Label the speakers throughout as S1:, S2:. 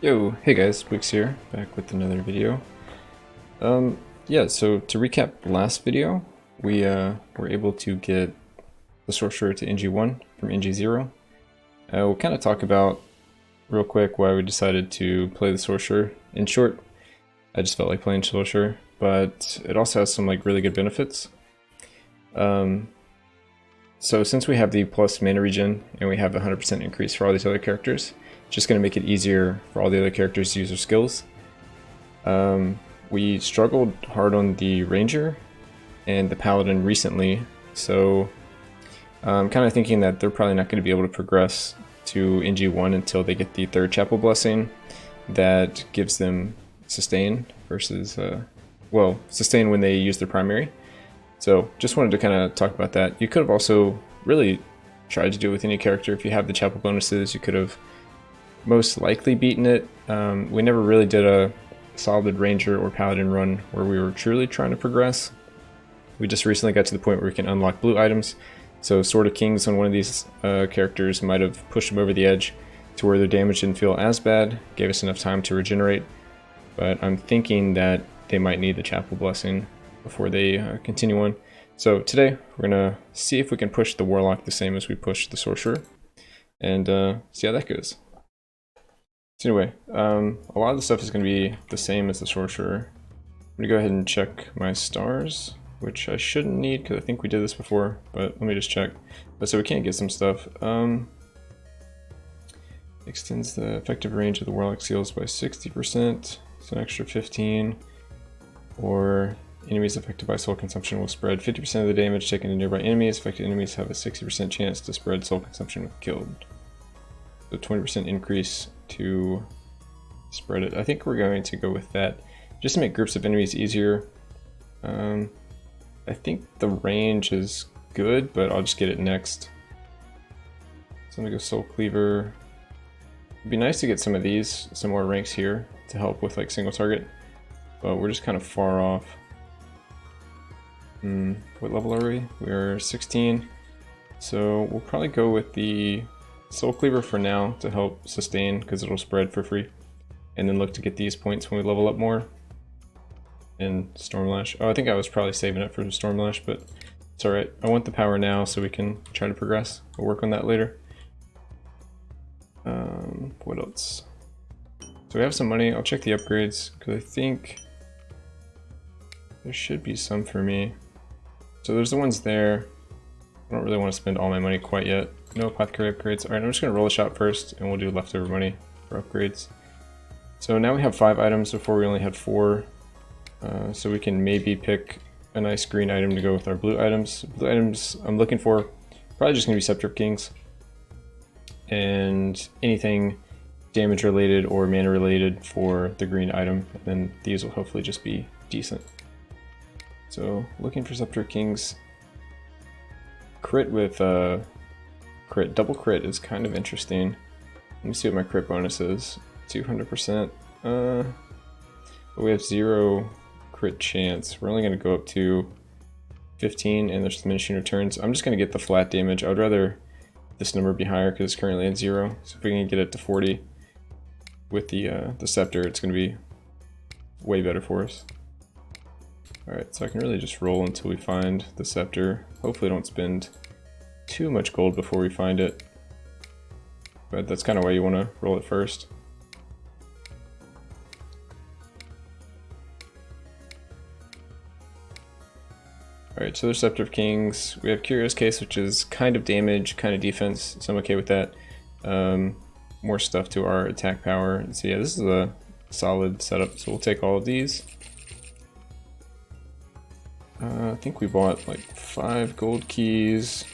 S1: Yo, hey guys, Wix here, back with another video. Yeah, so to recap last video, we were able to get the sorcerer to NG1 from NG0. We'll kind of talk about real quick why we decided to play the sorcerer. In short, I just felt like playing sorcerer, but it also has some like really good benefits. So since we have the plus mana regen and we have 100% increase for all these other characters, it's just going to make it easier for all the other characters to use their skills. We struggled hard on the ranger and the paladin recently, so I'm kind of thinking that they're probably not going to be able to progress to NG1 until they get the third chapel blessing that gives them sustain versus, well, sustain when they use their primary. So just wanted to kind of talk about that. You could have also really tried to do it with any character. If you have the chapel bonuses, you could have most likely beaten it. We never really did a solid ranger or paladin run where we were truly trying to progress. We just recently got to the point where we can unlock blue items. So Sword of Kings on one of these characters might have pushed them over the edge to where their damage didn't feel as bad, gave us enough time to regenerate. But I'm thinking that they might need the chapel blessing before they continue on. So today we're gonna see if we can push the Warlock the same as we pushed the Sorcerer, and see how that goes. So anyway, a lot of the stuff is gonna be the same as the Sorcerer. I'm gonna go ahead and check my stars, which I shouldn't need because I think we did this before, but let me just check. But so we can get some stuff. Extends the effective range of the Warlock seals by 60%, so an extra 15, or enemies affected by soul consumption will spread 50% of the damage taken to nearby enemies. Affected enemies have a 60% chance to spread soul consumption if killed. So 20% increase to spread it. I think we're going to go with that just to make groups of enemies easier. I think the range is good, but I'll just get it next. So I'm gonna go Soul Cleaver. It'd be nice to get some of these, some more ranks here to help with like single target, but we're just kind of far off. What level are we? We're 16, so we'll probably go with the Soul Cleaver for now to help sustain because it'll spread for free, and then look to get these points when we level up more. And Stormlash. Oh, I think I was probably saving it for Stormlash, but it's alright. I want the power now so we can try to progress. We'll work on that later. What else? So we have some money. I'll check the upgrades because I think there should be some for me. So there's the ones there. I don't really want to spend all my money quite yet. No apothecary upgrades. Alright, I'm just going to roll a shot first and we'll do leftover money for upgrades. So now we have 5 items before we only had 4. So we can maybe pick a nice green item to go with our blue items. Blue items I'm looking for, probably just going to be Scepter of Kings. And anything damage related or mana related for the green item. And then these will hopefully just be decent. So looking for Scepter of Kings. Crit with crit, double crit is kind of interesting. Let me see what my crit bonus is. 200%. But we have 0 crit chance. We're only going to go up to 15 and there's diminishing returns. I'm just going to get the flat damage. I would rather this number be higher because it's currently at 0. So if we can get it to 40 with the scepter, it's going to be way better for us. Alright, so I can really just roll until we find the scepter. Hopefully don't spend too much gold before we find it. But that's kind of why you want to roll it first. Alright, so there's Scepter of Kings. We have Curious Case, which is kind of damage, kind of defense, so I'm okay with that. More stuff to our attack power. So yeah, this is a solid setup, so we'll take all of these. I think we bought like 5 gold keys,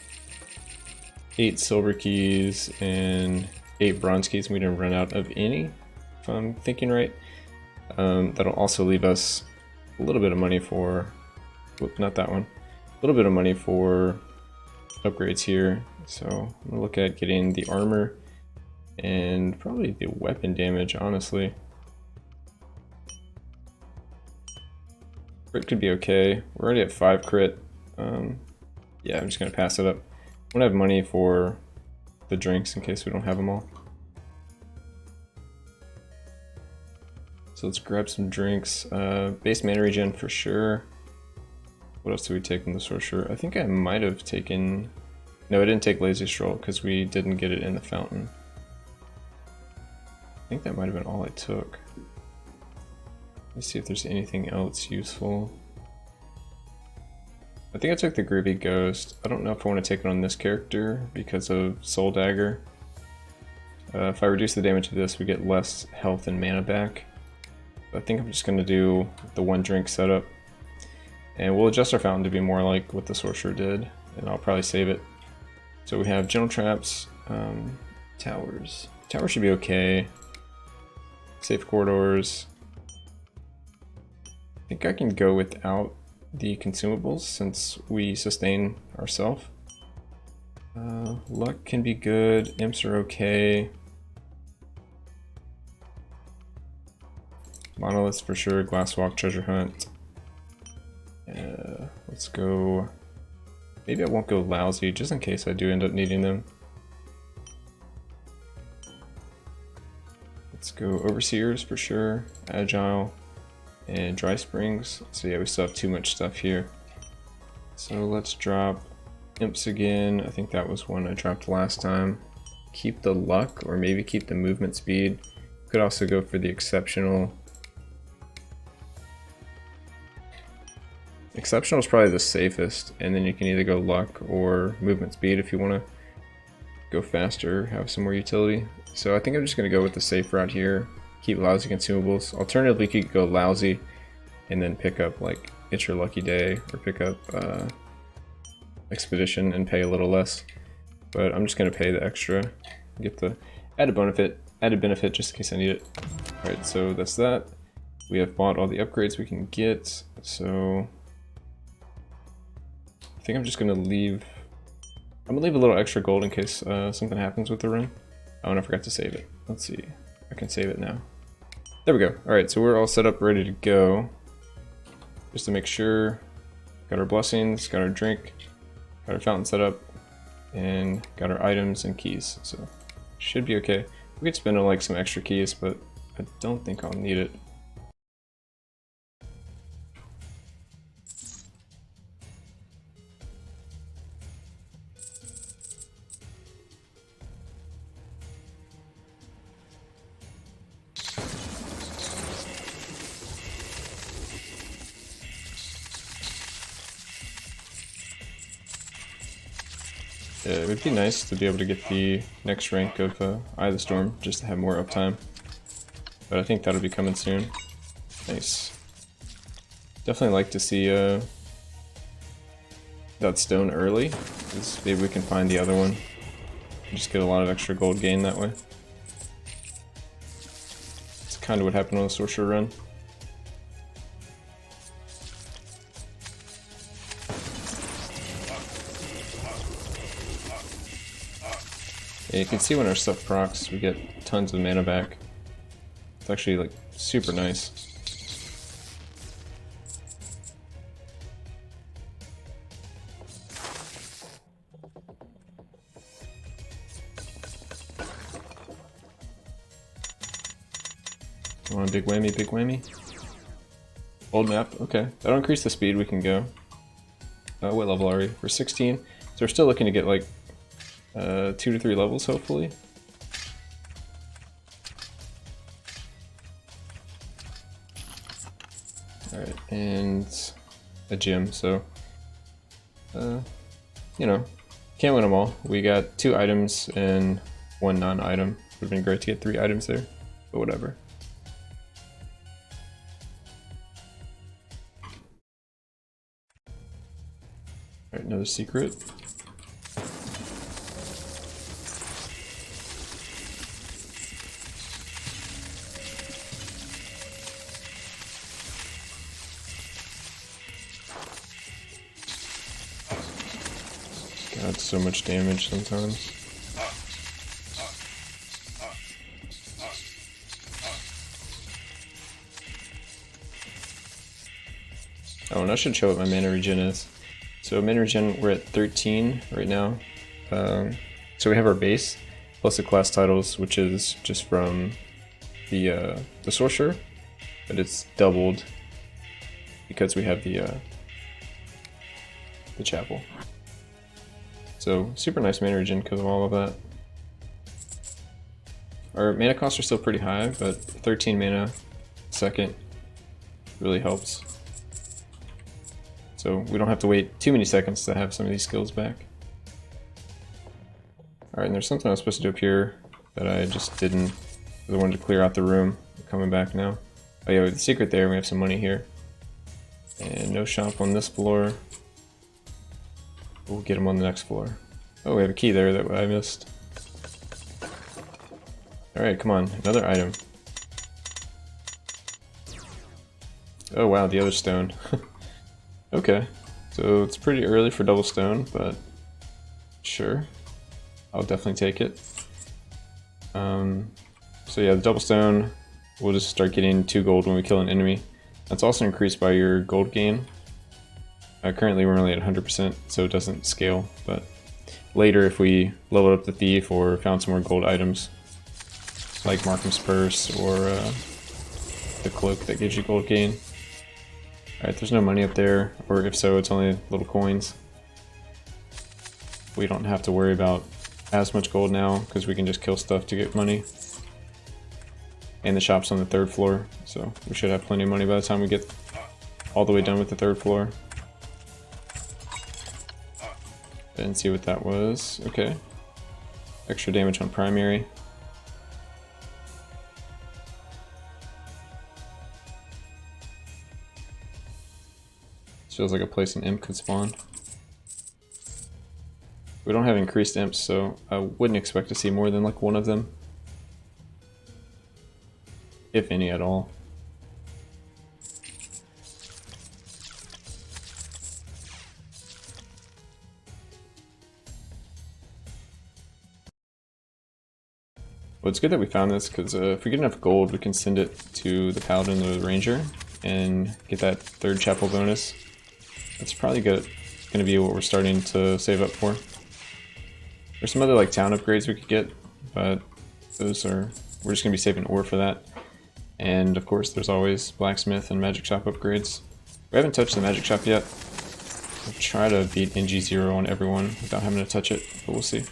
S1: 8 silver keys, and 8 bronze keys, and we didn't run out of any, if I'm thinking right. That'll also leave us a little bit of money for... Whoop, not that one. A little bit of money for upgrades here. So I'm gonna look at getting the armor and probably the weapon damage, honestly. Crit could be okay. We're already at 5 crit. Yeah, I'm just gonna pass it up. I want to have money for the drinks in case we don't have them all. So let's grab some drinks. Base mana regen for sure. What else did we take from the sorcerer? I think I might have taken... No, I didn't take Lazy Stroll because we didn't get it in the fountain. I think that might have been all I took. Let's see if there's anything else useful. I think I took the Groovy Ghost. I don't know if I want to take it on this character because of Soul Dagger. If I reduce the damage of this, we get less health and mana back. I think I'm just going to do the one drink setup. And we'll adjust our fountain to be more like what the sorcerer did, and I'll probably save it. So we have Gentle Traps, Towers. Towers should be okay. Safe Corridors. I think I can go without the consumables since we sustain ourselves. Luck can be good, imps are okay. Monoliths for sure, Glasswalk, Treasure Hunt. Let's go... Maybe I won't go Lousy, just in case I do end up needing them. Let's go Overseers for sure, Agile, and Dry Springs. So yeah, we still have too much stuff here. So let's drop Imps again. I think that was one I dropped last time. Keep the Luck, or maybe keep the movement speed. Could also go for the Exceptional. Exceptional is probably the safest, and then you can either go Luck or movement speed if you want to go faster, have some more utility. So I think I'm just going to go with the safe route here, keep Lousy consumables. Alternatively, you could go Lousy and then pick up like It's Your Lucky Day, or pick up Expedition and pay a little less. But I'm just going to pay the extra, get the added benefit just in case I need it. Alright, so that's that. We have bought all the upgrades we can get, so I think I'm just going to leave... I'm going to leave a little extra gold in case something happens with the run. Oh, and I forgot to save it. Let's see. I can save it now. There we go. Alright, so we're all set up, ready to go. Just to make sure. Got our blessings, got our drink, got our fountain set up, and got our items and keys. So, should be okay. We could spend like some extra keys, but I don't think I'll need it. Yeah, it would be nice to be able to get the next rank of Eye of the Storm, just to have more uptime. But I think that'll be coming soon. Nice. Definitely like to see that stone early, because maybe we can find the other one. Just get a lot of extra gold gain that way. It's kind of what happened on the Sorcerer run. Yeah, you can see when our stuff procs, we get tons of mana back. It's actually like super nice. Come on, big whammy, big whammy. Old map, okay. That'll increase the speed we can go. What level are we? We're 16, so we're still looking to get like 2 to 3 levels, hopefully. Alright, and a gym, so you know, can't win them all. We got 2 items and 1 non-item. Would have been great to get 3 items there, but whatever. Alright, another secret. God, so much damage sometimes. Oh, and I should show what my mana regen is. So mana regen, we're at 13 right now. So we have our base, plus the class titles, which is just from the sorcerer. but it's doubled because we have the chapel. So super nice mana regen because of all of that. Our mana costs are still pretty high, but 13 mana a second really helps. So we don't have to wait too many seconds to have some of these skills back. Alright, and there's something I was supposed to do up here that I just didn't. I wanted to clear out the room. I'm coming back now. Oh yeah, with the secret there, we have some money here. And no shop on this floor. We'll get them on the next floor. Oh, we have a key there that I missed. Alright, come on, another item. Oh wow, the other stone. Okay, so it's pretty early for double stone, but sure. I'll definitely take it. So yeah, the double stone, we'll just start getting 2 gold when we kill an enemy. That's also increased by your gold gain. Currently we're only at 100%, so it doesn't scale, but later if we leveled up the thief or found some more gold items, like Markham's Purse or the cloak that gives you gold gain. Alright, there's no money up there, or if so, it's only little coins. We don't have to worry about as much gold now, because we can just kill stuff to get money. And the shop's on the 3rd floor, so we should have plenty of money by the time we get all the way done with the 3rd floor. Didn't see what that was. Okay. Extra damage on primary. Feels like a place an imp could spawn. We don't have increased imps, so I wouldn't expect to see more than like one of them. If any at all. Well, it's good that we found this, because if we get enough gold, we can send it to the paladin or the ranger and get that 3rd chapel bonus. That's probably going to be what we're starting to save up for. There's some other like town upgrades we could get, but those are, we're just going to be saving ore for that. And of course there's always blacksmith and magic shop upgrades. We haven't touched the magic shop yet. I'll try to beat NG0 on everyone without having to touch it, but we'll see.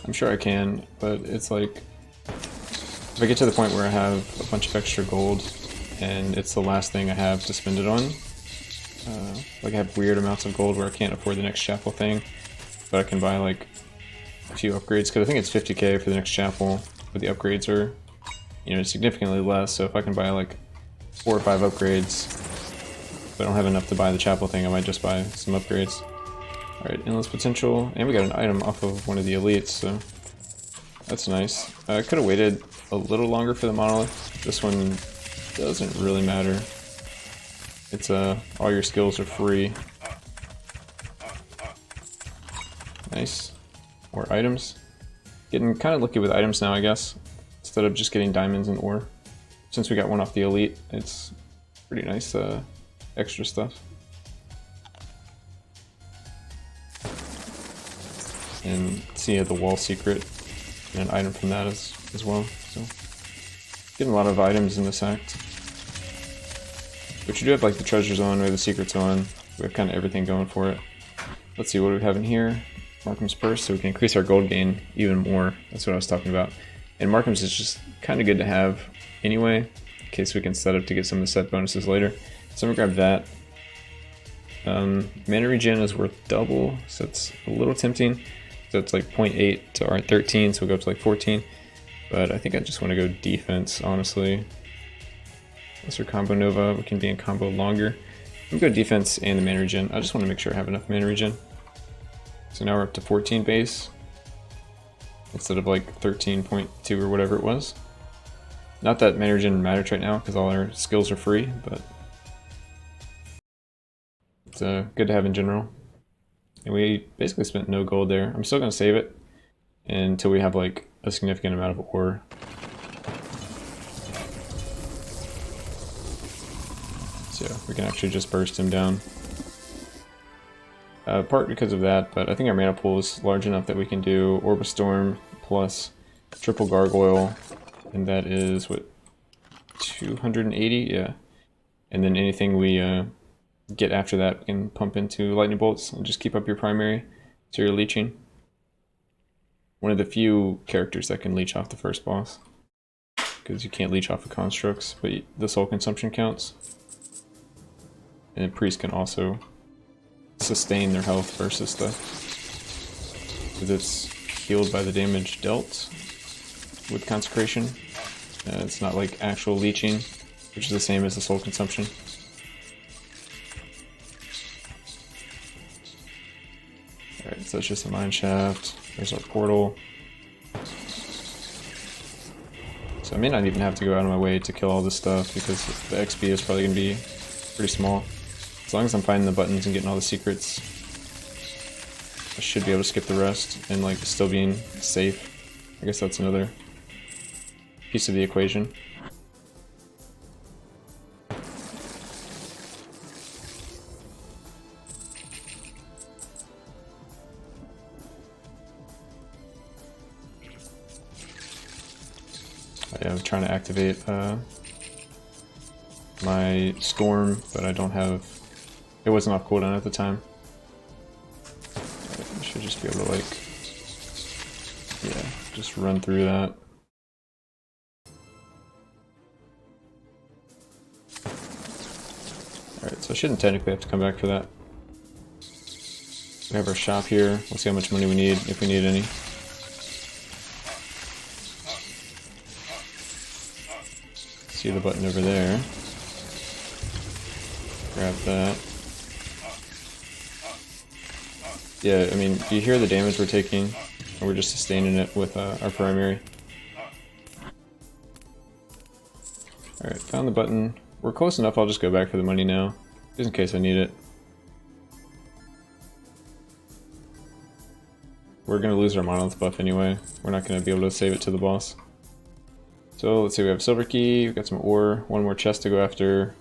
S1: I'm sure I can, but it's like, if I get to the point where I have a bunch of extra gold and it's the last thing I have to spend it on, like I have weird amounts of gold where I can't afford the next chapel thing, but I can buy like a few upgrades, because I think it's 50k for the next chapel, but the upgrades are, you know, significantly less. So if I can buy like 4 or 5 upgrades, if I don't have enough to buy the chapel thing, I might just buy some upgrades. Alright, endless potential, and we got an item off of one of the elites, so that's nice. I could have waited a little longer for the monolith. This one doesn't really matter. It's all your skills are free. Nice. More items. Getting kind of lucky with items now, I guess, instead of just getting diamonds and ore. Since we got one off the elite, it's pretty nice extra stuff. And see the wall secret and an item from that as well. So getting a lot of items in this act. But you do have like the treasure zone, we have the secret zone, we have kind of everything going for it. Let's see what we have in here. Markham's Purse, so we can increase our gold gain even more. That's what I was talking about. And Markham's is just kind of good to have anyway, in case we can set up to get some of the set bonuses later. So I'm gonna grab that. Mana regen is worth double, so it's a little tempting. So it's like 0.8 to our 13, so we'll go up to like 14. But I think I just want to go defense, honestly. Lesser combo Nova, we can be in combo longer. I'm going to go defense and the mana regen. I just want to make sure I have enough mana regen. So now we're up to 14 base, instead of like 13.2 or whatever it was. Not that mana regen matters right now, because all our skills are free, but it's good to have in general. And we basically spent no gold there. I'm still going to save it until we have like a significant amount of ore. So we can actually just burst him down. Part because of that, but I think our mana pool is large enough that we can do Orb of Storm plus triple gargoyle, and that is what, 280? Yeah. And then anything we get after that we can pump into lightning bolts and just keep up your primary so you're leeching. One of the few characters that can leech off the first boss, because you can't leech off of constructs, but the soul consumption counts. And then priests can also sustain their health versus stuff, because it's healed by the damage dealt with consecration. It's not like actual leeching, which is the same as the soul consumption. Alright, so that's just a mine shaft. There's our portal. So I may not even have to go out of my way to kill all this stuff, because the XP is probably going to be pretty small. As long as I'm finding the buttons and getting all the secrets, I should be able to skip the rest and like still being safe. I guess that's another piece of the equation. Yeah, I'm trying to activate my storm, but I don't have. It wasn't off cooldown at the time. I should just be able to, like, yeah, just run through that. Alright, so I shouldn't technically have to come back for that. We have our shop here. We'll see how much money we need, if we need any. See the button over there. Grab that. Yeah, I mean, you hear the damage we're taking, and we're just sustaining it with our primary. Alright, found the button. We're close enough, I'll just go back for the money now, just in case I need it. We're going to lose our monolith buff anyway. We're not going to be able to save it to the boss. So let's see, we have a silver key, we've got some ore, one more chest to go after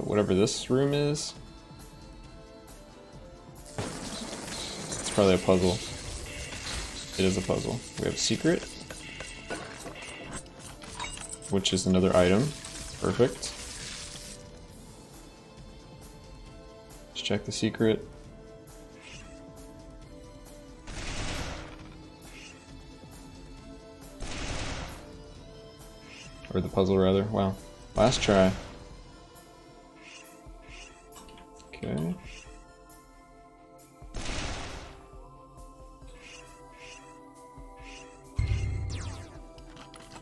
S1: whatever this room is. It's probably a puzzle. It is a puzzle. We have a secret, which is another item. Perfect. Let's check the secret. Or the puzzle, rather. Wow. Last try. Okay.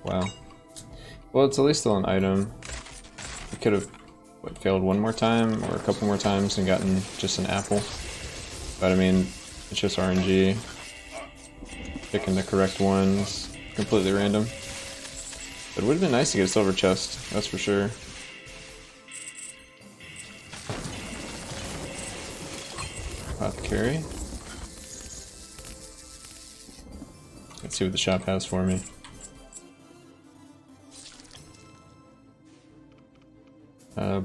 S1: Wow. Well, it's at least still an item. We could have, what, failed one more time, or a couple more times and gotten just an apple. But I mean, it's just RNG. Picking the correct ones. Completely random. But it would have been nice to get a silver chest, that's for sure. Apothecary. Let's see what the shop has for me.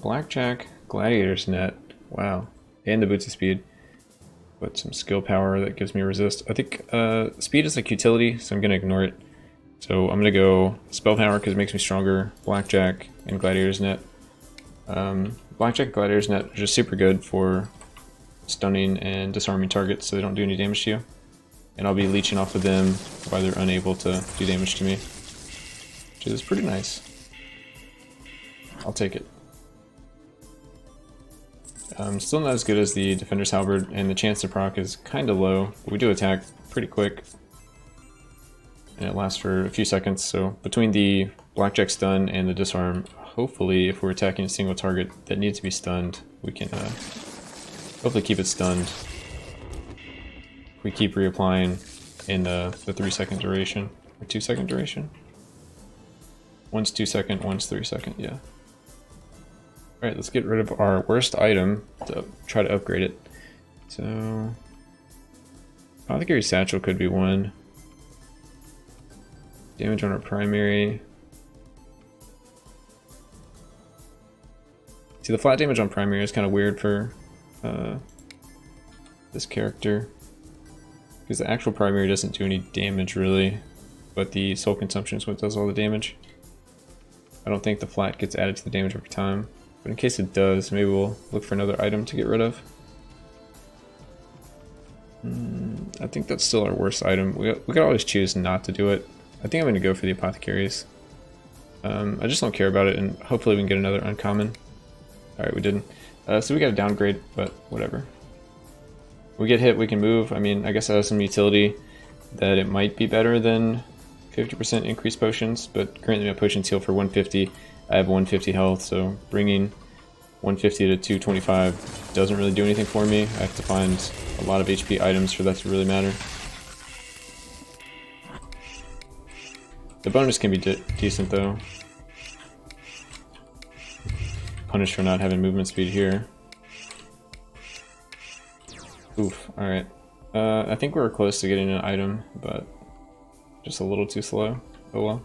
S1: Blackjack, Gladiator's Net. Wow. And the Boots of Speed. But some skill power that gives me resist. I think speed is like utility, so I'm going to ignore it. So I'm going to go spell power because it makes me stronger, Blackjack, and Gladiator's Net. Blackjack and Gladiator's Net are just super good for stunning and disarming targets so they don't do any damage to you. And I'll be leeching off of them while they're unable to do damage to me. Which is pretty nice. I'll take it. Still not as good as the Defender's Halberd, and the chance to proc is kind of low, but we do attack pretty quick. And it lasts for a few seconds, so between the Blackjack stun and the disarm, hopefully if we're attacking a single target that needs to be stunned, we can hopefully keep it stunned. We keep reapplying in the 3-second duration, or 2-second duration? One's 2-second, one's 3-second, yeah. Alright, let's get rid of our worst item to try to upgrade it. So, Apothecary Satchel could be one. Damage on our primary. See, the flat damage on primary is kind of weird for this character. because the actual primary doesn't do any damage really, but the soul consumption is what does all the damage. I don't think the flat gets added to the damage over time, but in case it does, maybe we'll look for another item to get rid of. I think that's still our worst item. We could always choose not to do it. I think I'm going to go for the apothecaries. I just don't care about it, and hopefully we can get another uncommon. Alright, we didn't. So we got a downgrade, but whatever. We get hit, we can move. I mean, I guess that has some utility that it might be better than 50% increased potions, but currently my potions heal for 150. I have 150 health, so bringing 150 to 225 doesn't really do anything for me. I have to find a lot of HP items for that to really matter. The bonus can be decent though. Punished for not having movement speed here. Oof, alright. I think we were close to getting an item, but just a little too slow. Oh well.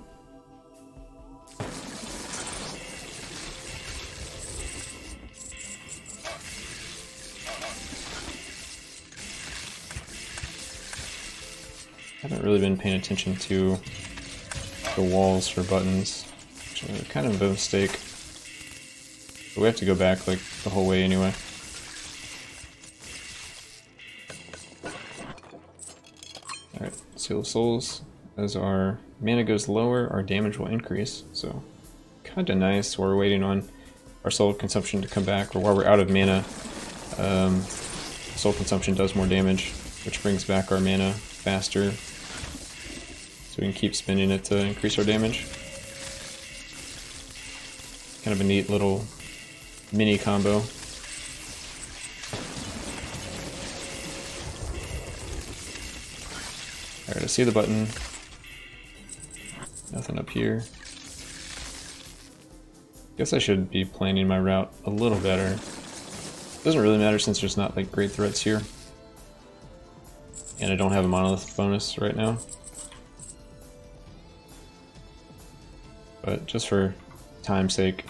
S1: I haven't really been paying attention to the walls for buttons, which is kind of a mistake. But we have to go back like the whole way anyway. Alright, Seal of Souls. As our mana goes lower, our damage will increase. So, kinda nice. We're waiting on our soul consumption to come back, or while we're out of mana, soul consumption does more damage, which brings back our mana faster. So we can keep spending it to increase our damage. Kind of a neat little mini combo. Alright, I see the button. Nothing up here. Guess I should be planning my route a little better. Doesn't really matter since there's not like great threats here. And I don't have a monolith bonus right now. But just for time's sake.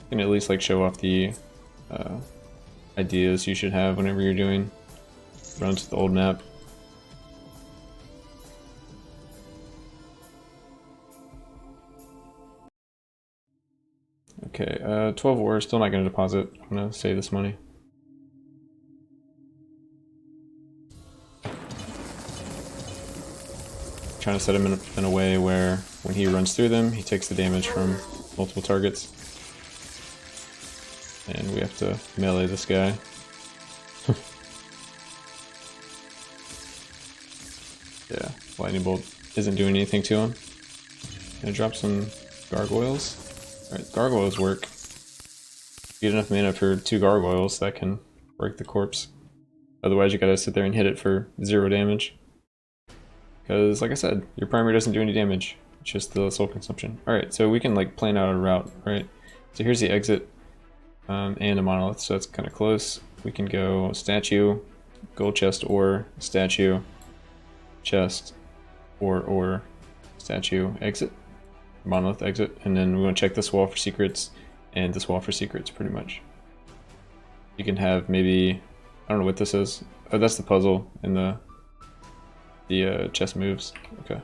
S1: You can at least like show off the ideas you should have whenever you're doing runs to the old map. Okay, 12 ore, still not going to deposit. I'm going to save this money. Trying to set him in a way where when he runs through them, he takes the damage from multiple targets. And we have to melee this guy. Yeah, lightning bolt isn't doing anything to him. Gonna drop some gargoyles. Alright, gargoyles work. Get enough mana for 2 gargoyles, that can break the corpse. Otherwise you gotta sit there and hit it for 0 damage. Because, like I said, your primary doesn't do any damage. It's just the soul consumption. Alright, so we can like plan out a route, right? So here's the exit. And a monolith, so that's kind of close. We can go statue, gold chest, or statue, chest, or statue, exit, monolith, exit, and then we want to check this wall for secrets and this wall for secrets, pretty much. You can have maybe, I don't know what this is. Oh, that's the puzzle and the chest moves. Okay.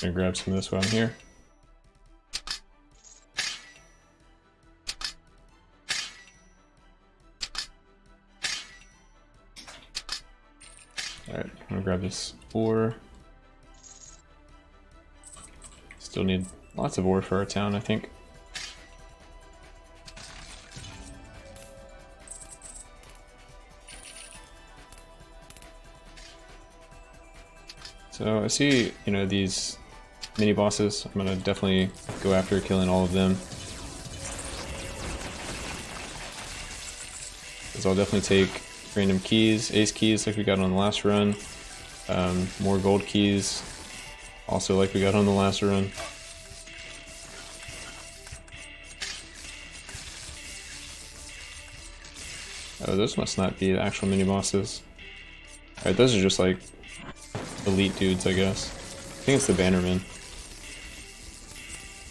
S1: Gonna grab some of this while I'm here. Alright, I'm gonna grab this ore. Still need lots of ore for our town, I think. So I see, you know, these mini bosses. I'm gonna definitely go after killing all of them. Because I'll definitely take random keys, ace keys like we got on the last run. More gold keys, also like we got on the last run. Oh, those must not be the actual mini bosses. Alright, those are just like elite dudes, I guess. I think it's the Bannerman.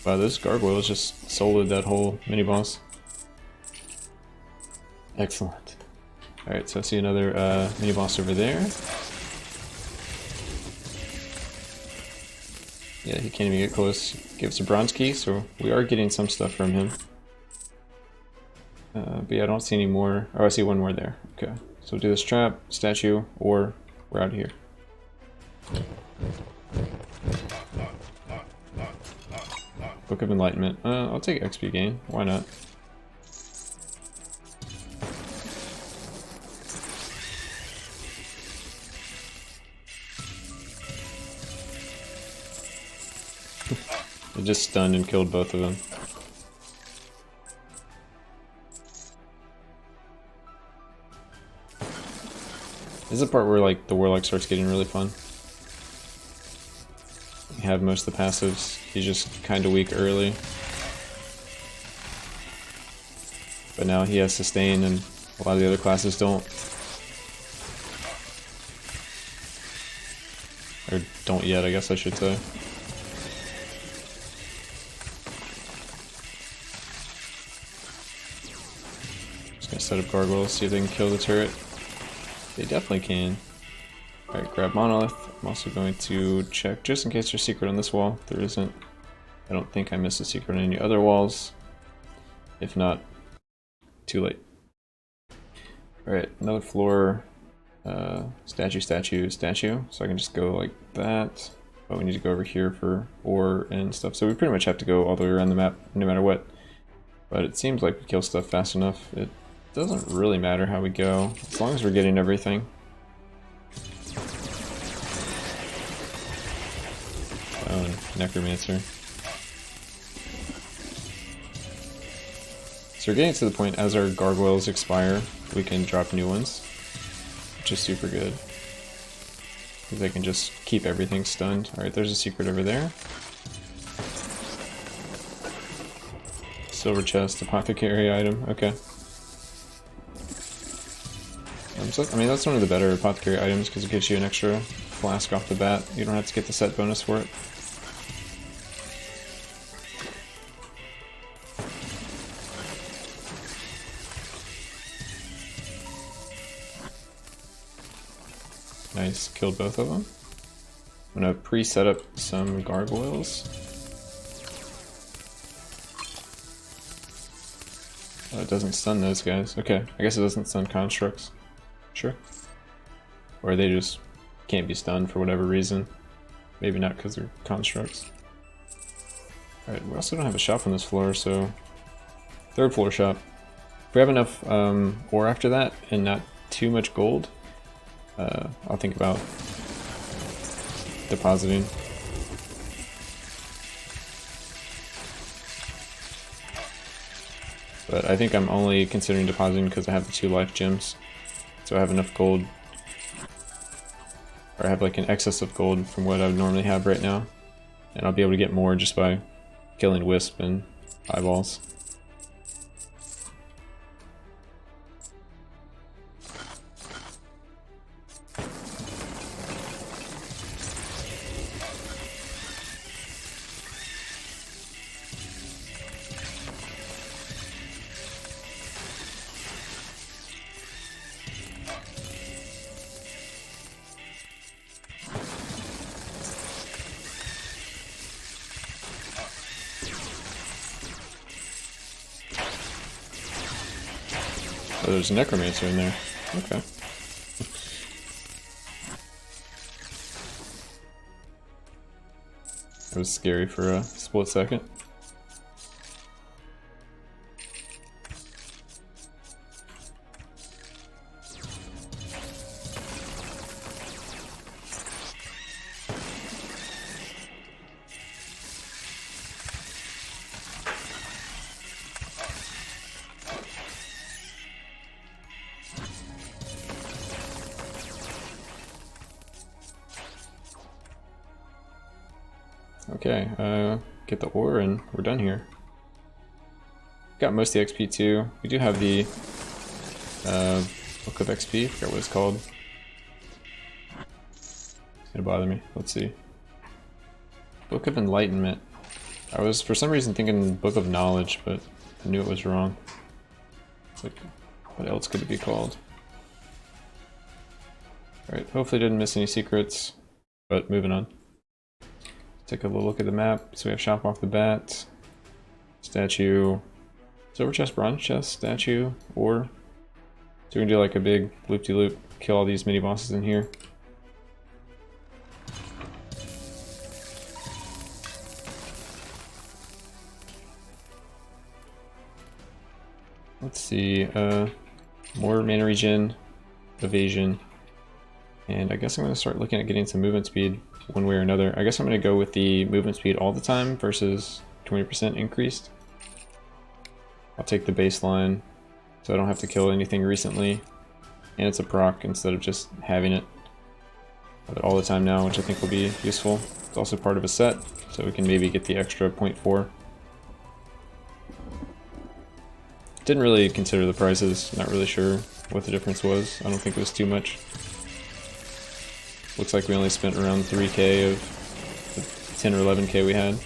S1: Wow, those gargoyles just soloed that whole mini boss. Excellent. Alright, so I see another mini boss over there. Yeah, he can't even get close. Give us a bronze key, so we are getting some stuff from him. But yeah, I don't see any more. Oh, I see one more there. Okay, so do this trap, statue, or we're out of here. Book of Enlightenment. I'll take XP gain. Why not? It just stunned and killed both of them. This is the part where like the Warlock starts getting really fun. You have most of the passives. He's just kind of weak early. But now he has sustain and a lot of the other classes don't. Or don't yet, I guess I should say. Just gonna set up gargoyles, see if they can kill the turret. They definitely can. Alright, grab Monolith. I'm also going to check just in case there's a secret on this wall. There isn't. I don't think I missed a secret on any other walls. If not, too late. Alright, another floor. Statue. So I can just go like that. But we need to go over here for ore and stuff. So we pretty much have to go all the way around the map no matter what. But it seems like we kill stuff fast enough. It doesn't really matter how we go, as long as we're getting everything. Oh, and Necromancer. So we're getting to the point as our gargoyles expire, we can drop new ones, which is super good. Because they can just keep everything stunned. Alright, there's a secret over there. Silver chest, apothecary item, okay. So, I mean, that's one of the better apothecary items because it gives you an extra flask off the bat. You don't have to get the set bonus for it. Nice, killed both of them. I'm gonna pre-set up some gargoyles. Oh, it doesn't stun those guys. Okay, I guess it doesn't stun constructs. Sure. Or they just can't be stunned for whatever reason. Maybe not because they're constructs. Alright, we also don't have a shop on this floor, so... Third floor shop. If we have enough ore after that, and not too much gold, I'll think about depositing. But I think I'm only considering depositing because I have the 2 life gems. So I have enough gold, or I have like an excess of gold from what I would normally have right now. And I'll be able to get more just by killing Wisp and eyeballs. Oh, there's a Necromancer in there. Okay. It was scary for a split second. Okay, get the ore and we're done here. Got most of the XP too. We do have the Book of XP, I forgot what it's called. It's gonna bother me. Let's see. Book of Enlightenment. I was for some reason thinking Book of Knowledge, but I knew it was wrong. It's like, what else could it be called? Alright, hopefully didn't miss any secrets, but moving on. Take a little look at the map. So we have shop off the bat, statue, silver chest, bronze chest, statue, ore. So we can do like a big loop-de-loop, kill all these mini bosses in here. Let's see, more mana regen, evasion, and I guess I'm going to start looking at getting some movement speed one way or another. I guess I'm going to go with the movement speed all the time versus 20% increased. I'll take the baseline so I don't have to kill anything recently, and it's a proc instead of just having it. Have it all the time now, which I think will be useful. It's also part of a set, so we can maybe get the extra 0.4. Didn't really consider the prices, not really sure what the difference was. I don't think it was too much. Looks like we only spent around 3k of the 10 or 11k we had.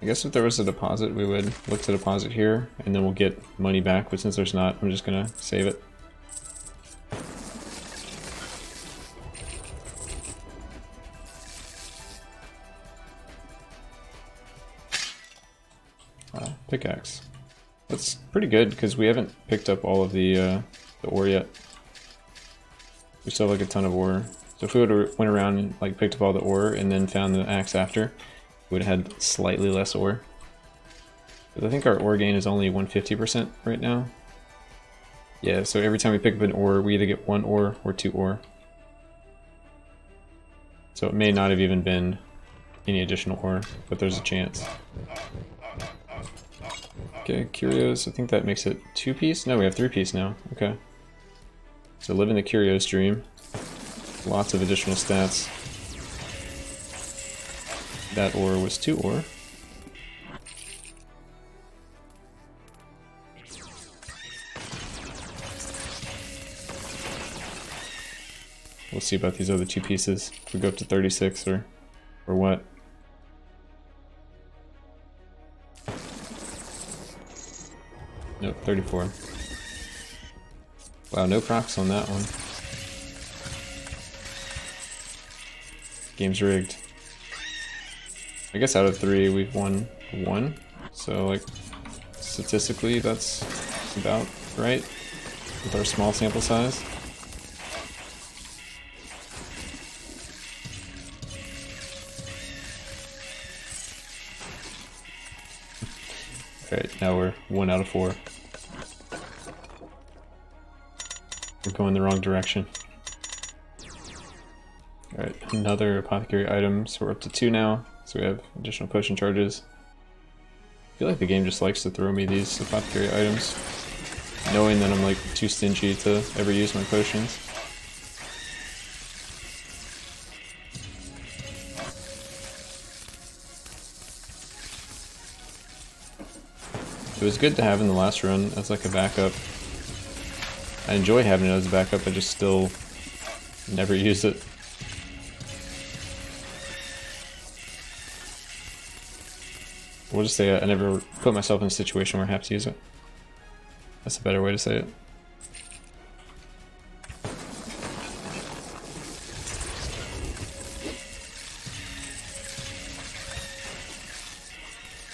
S1: I guess if there was a deposit, we would look to deposit here, and then we'll get money back, but since there's not, I'm just gonna save it. Pickaxe. That's pretty good, because we haven't picked up all of the ore yet. We still have like a ton of ore. So if we would have went around and like picked up all the ore and then found the axe after, would have had slightly less ore. But I think our ore gain is only 150% right now. Yeah, so every time we pick up an ore, we either get 1 ore or 2 ore. So it may not have even been any additional ore, but there's a chance. Okay, curios, I think that makes it 2-piece? No, we have 3-piece now. Okay. So live in the curio stream. Lots of additional stats. That ore was 2 ore. We'll see about these other 2 pieces. If we go up to 36 or what. Nope, 34. Wow, no procs on that one. Game's rigged. I guess out of 3 we've won 1, so like statistically that's about right with our small sample size. Alright, now we're 1 out of 4. We're going the wrong direction. Alright, another apothecary item, so we're up to 2 now. So we have additional potion charges. I feel like the game just likes to throw me these apothecary items, knowing that I'm like too stingy to ever use my potions. It was good to have in the last run as like a backup. I enjoy having it as a backup, I just still never use it. We'll just say I never put myself in a situation where I have to use it. That's a better way to say it.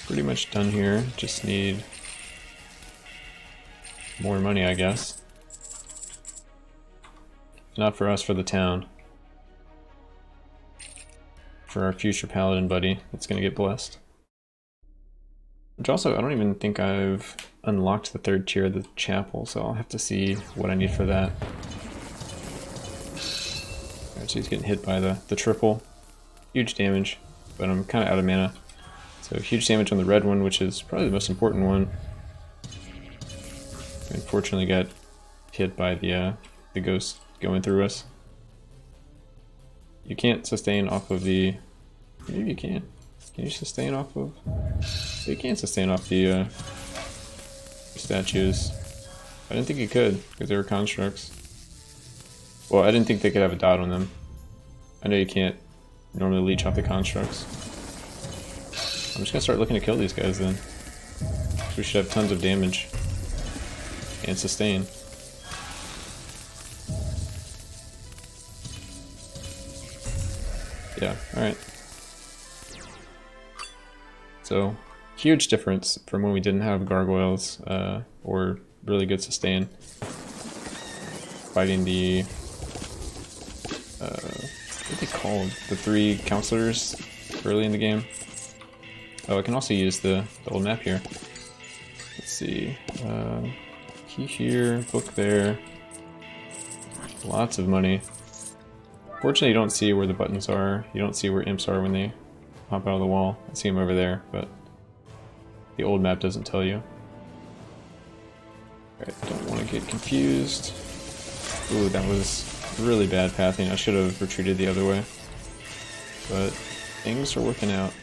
S1: Pretty much done here, just need more money, I guess. Not for us, for the town. For our future paladin buddy that's gonna get blessed. Which also, I don't even think I've unlocked the 3rd tier of the chapel, so I'll have to see what I need for that. Alright, so he's getting hit by the triple. Huge damage, but I'm kind of out of mana. So huge damage on the red one, which is probably the most important one. We unfortunately got hit by the ghost going through us. You can't sustain off of the... Maybe you can. Can you sustain off of... So you can sustain off the statues. I didn't think you could, because they were constructs. Well, I didn't think they could have a dot on them. I know you can't normally leech off the constructs. I'm just gonna start looking to kill these guys then. We should have tons of damage. And sustain. Yeah, alright. So, huge difference from when we didn't have gargoyles, or really good sustain. Fighting the... what are they called? The 3 counselors early in the game. Oh, I can also use the old map here. Let's see. Key here, book there. Lots of money. Fortunately, you don't see where the buttons are. You don't see where imps are when they pop out of the wall. I see them over there, but the old map doesn't tell you. Alright, I don't want to get confused. Ooh, that was really bad pathing. I should have retreated the other way. But things are working out.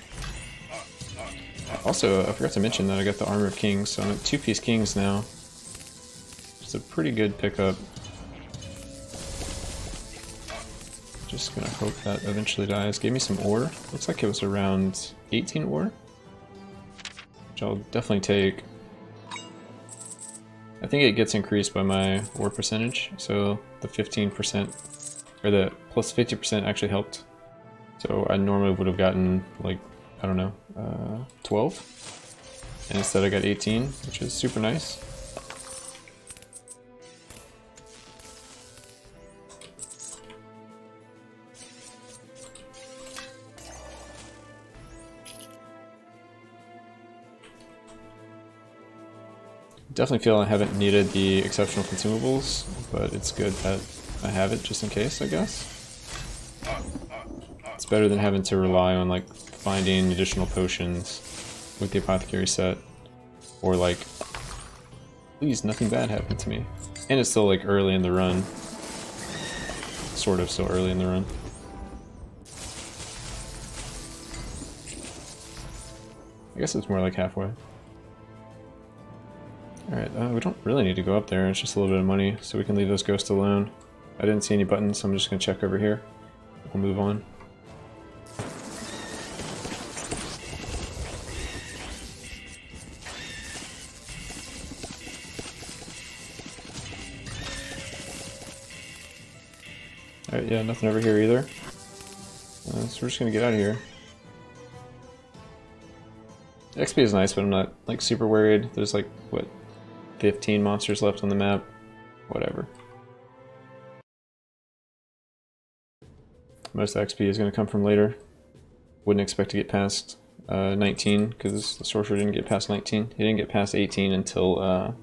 S1: Also, I forgot to mention that I got the Armor of Kings, so I'm at 2-piece Kings now. It's a pretty good pickup. Just gonna hope that eventually dies. Gave me some ore. Looks like it was around 18 ore, which I'll definitely take. I think it gets increased by my ore percentage, so the 15%, or the plus 50% actually helped. So I normally would have gotten, like, I don't know, 12, and instead I got 18, which is super nice. Definitely feel I haven't needed the exceptional consumables, but it's good that I have it just in case, I guess. It's better than having to rely on like finding additional potions with the apothecary set, or like, please nothing bad happened to me. And it's still like early in the run, sort of still early in the run. I guess it's more like halfway. Alright, we don't really need to go up there, it's just a little bit of money, so we can leave those ghosts alone. I didn't see any buttons, so I'm just going to check over here. We'll move on. Alright, yeah, nothing over here either. So we're just going to get out of here. The XP is nice, but I'm not like super worried. There's like, what, 15 monsters left on the map? Whatever. Most XP is going to come from later. Wouldn't expect to get past 19, because the sorcerer didn't get past 19. He didn't get past 18 until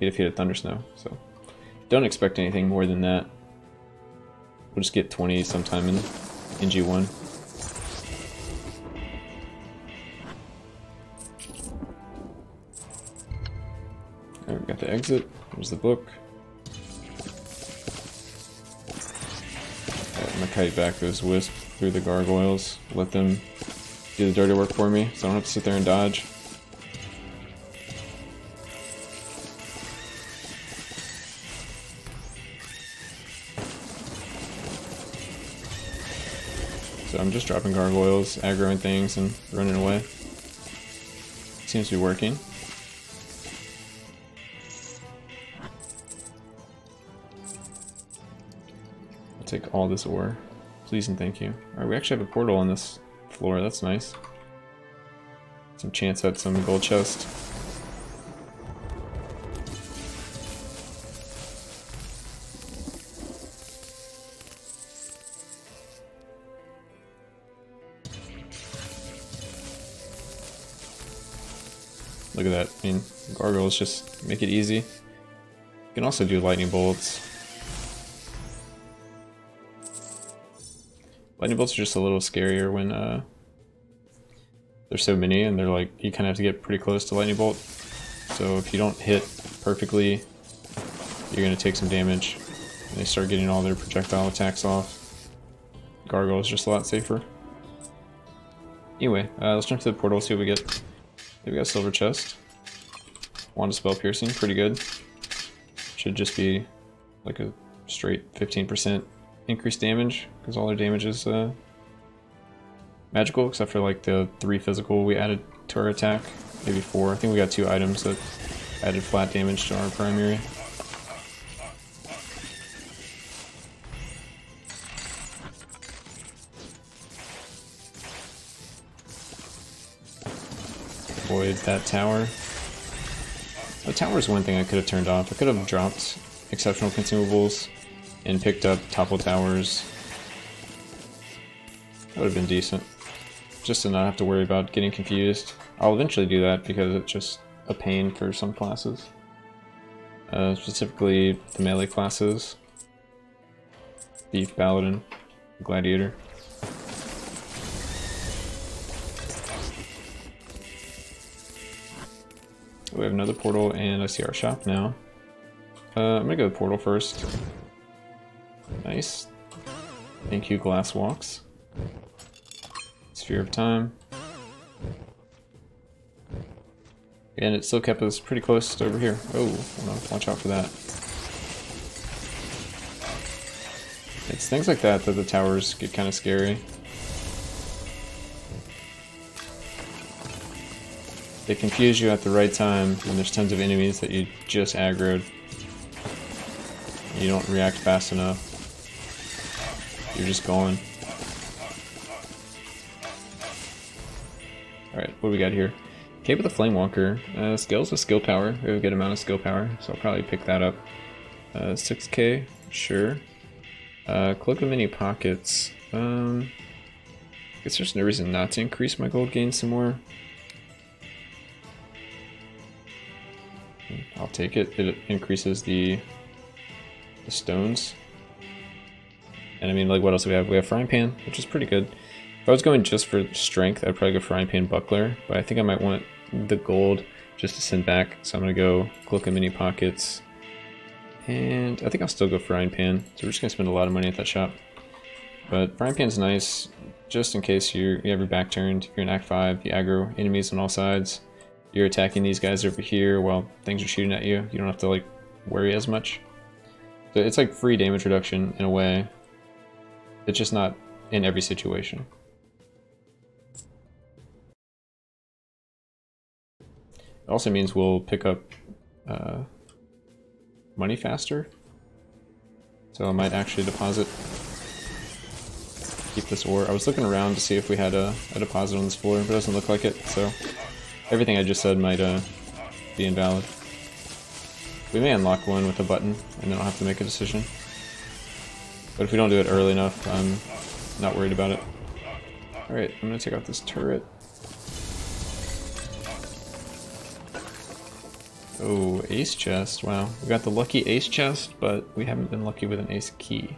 S1: he defeated Thundersnow, so don't expect anything more than that. We'll just get 20 sometime in G1. Alright, we got the exit. There's the book. I'm gonna kite back those wisps through the gargoyles. Let them do the dirty work for me, so I don't have to sit there and dodge. So I'm just dropping gargoyles, aggroing things, and running away. Seems to be working. I'll take all this ore. Please and thank you. Alright, we actually have a portal on this floor, that's nice. Some chance at some gold chest. Look at that. I mean, gargoyles just make it easy. You can also do lightning bolts. Lightning bolts are just a little scarier when there's so many, and they're like, you kind of have to get pretty close to lightning bolt. So if you don't hit perfectly, you're gonna take some damage. And they start getting all their projectile attacks off. Gargoyle is just a lot safer. Anyway, let's jump to the portal, see what we get. Okay, we got a silver chest. Wand of spell piercing, pretty good. Should just be like a straight 15% increased damage, because all their damage is magical, except for like the 3 physical we added to our attack. Maybe 4. I think we got 2 items that added flat damage to our primary. Avoid that tower. The tower is one thing I could have turned off. I could have dropped exceptional consumables and picked up topple towers. That would have been decent. Just to not have to worry about getting confused. I'll eventually do that because it's just a pain for some classes. Specifically the melee classes. Thief, Paladin, Gladiator. We have another portal, and I see our shop now. I'm gonna go to the portal first. Nice. Thank you, Glass Walks. Sphere of Time. And it still kept us pretty close to over here. Oh, hold on, watch out for that. It's things like that that the towers get kind of scary. They confuse you at the right time when there's tons of enemies that you just aggroed. You don't react fast enough. You're just going. Alright, what do we got here? Cape of the Flame Walker. Scales with skill power. We have a good amount of skill power, so I'll probably pick that up. 6k, sure. Cloak of Many Pockets. I guess there's no reason not to increase my gold gain some more. I'll take it. It increases the stones. And I mean, like, what else do we have? We have Frying Pan, which is pretty good. If I was going just for strength, I'd probably go Frying Pan Buckler, but I think I might want the gold just to send back, so I'm gonna go Cloak of Many Pockets. And I think I'll still go Frying Pan, so we're just gonna spend a lot of money at that shop. But Frying Pan's nice, just in case you have your back turned. If you're in Act 5, you aggro enemies on all sides. You're attacking these guys over here while things are shooting at you. You don't have to like worry as much. So it's like free damage reduction in a way. It's just not in every situation. It also means we'll pick up money faster. So I might actually deposit. Keep this ore. I was looking around to see if we had a deposit on this floor, but it doesn't look like it, so everything I just said might be invalid. We may unlock one with a button, and then I'll have to make a decision. But if we don't do it early enough, I'm not worried about it. Alright, I'm gonna take out this turret. Oh, ace chest. Wow. We got the lucky ace chest, but we haven't been lucky with an ace key.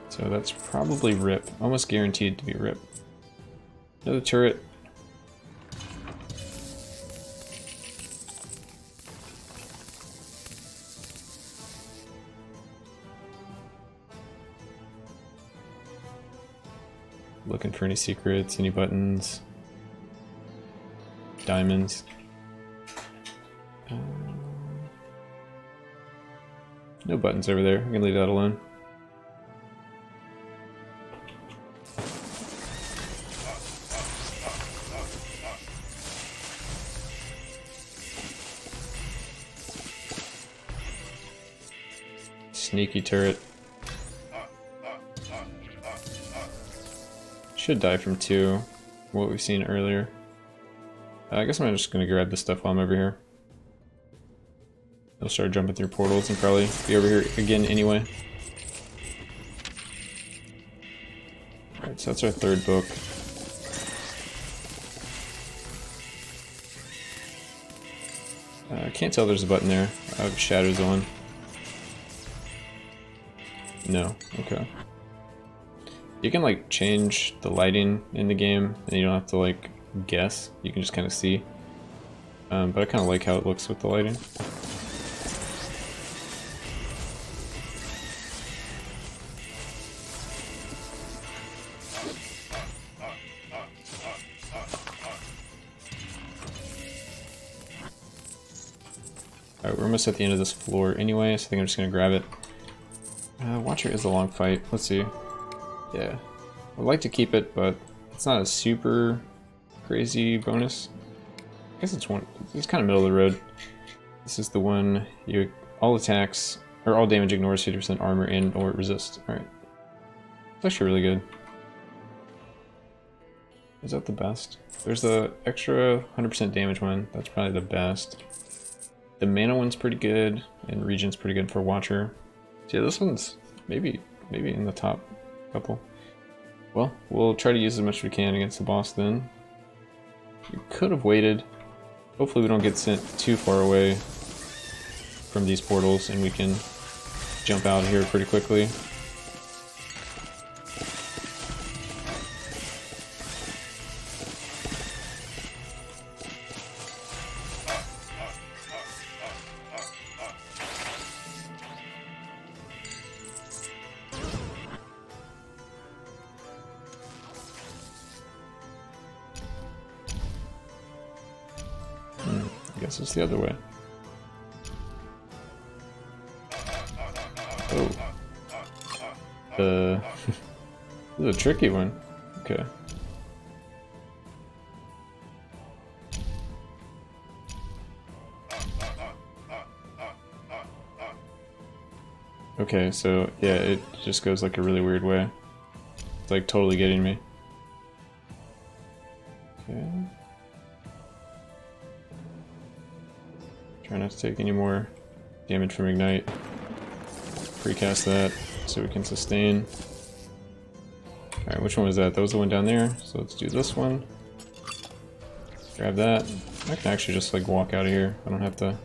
S1: So that's probably rip. Almost guaranteed to be rip. Another turret. Looking for any secrets, any buttons, diamonds. No buttons over there. I'm gonna leave that alone. Sneaky turret. Should die from 2, what we've seen earlier. I guess I'm just gonna grab this stuff while I'm over here. They'll start jumping through portals and probably be over here again anyway. Alright, so that's our 3rd book. I can't tell there's a button there. I have shadows on. No, okay. You can like change the lighting in the game, and you don't have to like guess. You can just kind of see. But I kind of like how it looks with the lighting. Alright, we're almost at the end of this floor anyway, so I think I'm just gonna grab it. Watcher is a long fight. Let's see. Yeah. I'd like to keep it, but it's not a super crazy bonus. I guess it's kind of middle of the road. This is the one all attacks, or all damage ignores 50% armor and or resist. Alright. It's actually really good. Is that the best? There's the extra 100% damage one. That's probably the best. The mana one's pretty good, and Regent's pretty good for Watcher. So yeah, this one's maybe in the top couple. Well, we'll try to use as much as we can against the boss then. We could have waited. Hopefully we don't get sent too far away from these portals and we can jump out of here pretty quickly. I guess it's the other way. Oh. This is a tricky one. Okay. Okay, so yeah, it just goes like a really weird way. It's like totally getting me. Okay. Try not to take any more damage from Ignite. Precast that so we can sustain. Alright, which one was that? That was the one down there. So let's do this one. Grab that. I can actually just like walk out of here. I don't have to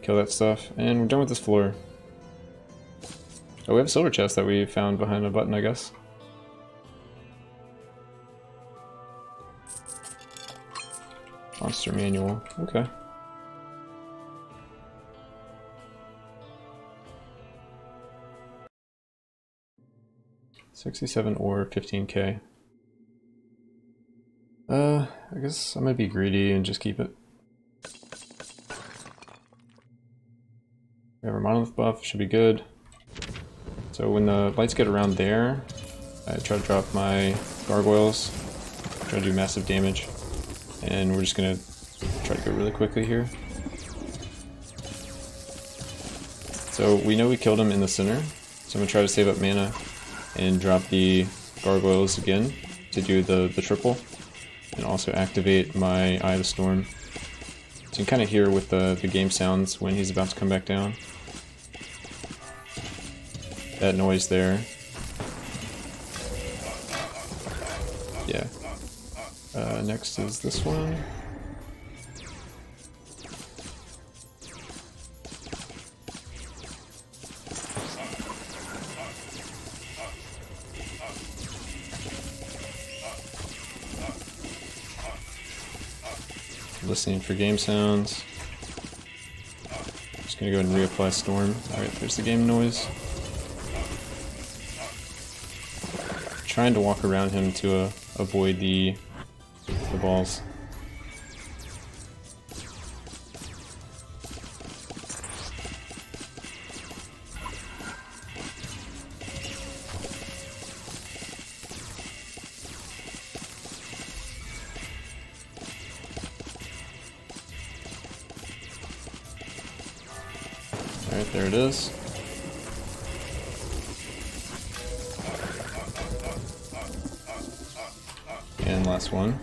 S1: kill that stuff. And we're done with this floor. Oh, we have a silver chest that we found behind a button, I guess. Monster manual. Okay. $67 or $15k. I guess I'm gonna be greedy and just keep it. We have our monolith buff, should be good. So when the lights get around there, I try to drop my gargoyles, try to do massive damage, and we're just gonna try to go really quickly here. So we know we killed him in the center, so I'm gonna try to save up mana and drop the gargoyles again to do the triple, and also activate my Eye of the Storm. So you can kind of hear with the game sounds when he's about to come back down. That noise there. Yeah. Next is this one. Listening for game sounds. Just gonna go ahead and reapply Storm. Alright, there's the game noise. Trying to walk around him to avoid the balls. Alright, there it is. And last one.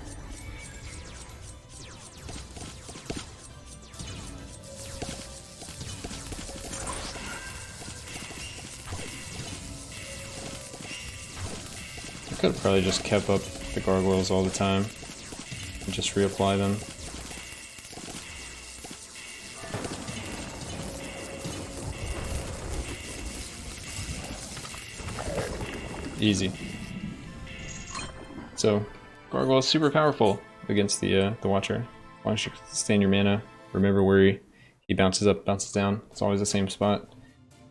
S1: I could have probably just kept up the gargoyles all the time and just reapply them. Easy. So Gargoyle is super powerful against the Watcher. As long as you sustain your mana, remember where he bounces up, bounces down. It's always the same spot,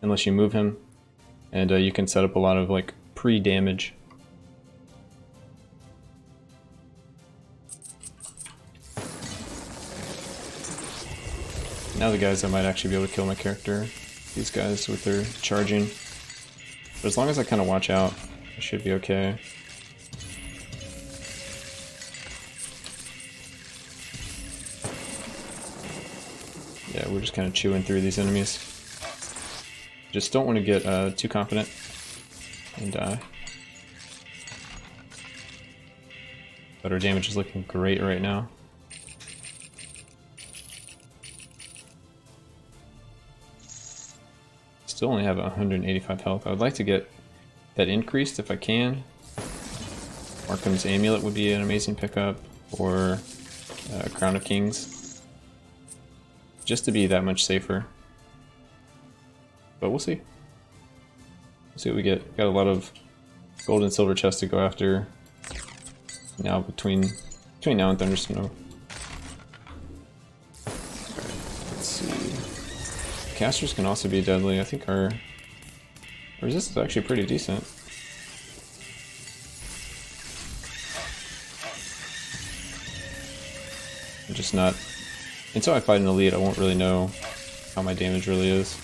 S1: unless you move him, and you can set up a lot of like pre-damage. Now the guys that might actually be able to kill my character, these guys with their charging. But as long as I kind of watch out, I should be okay. Yeah, we're just kind of chewing through these enemies. Just don't want to get too confident and die. But our damage is looking great right now. Still only have 185 health. I would like to get that increased if I can. Arkham's Amulet would be an amazing pickup, or Crown of Kings, just to be that much safer. But we'll see. We'll see what we get. Got a lot of gold and silver chests to go after now between now and Thundersnow. Let's see. Casters can also be deadly. I think our resistance is actually pretty decent. I'm just not... Until I fight an elite, I won't really know how my damage really is.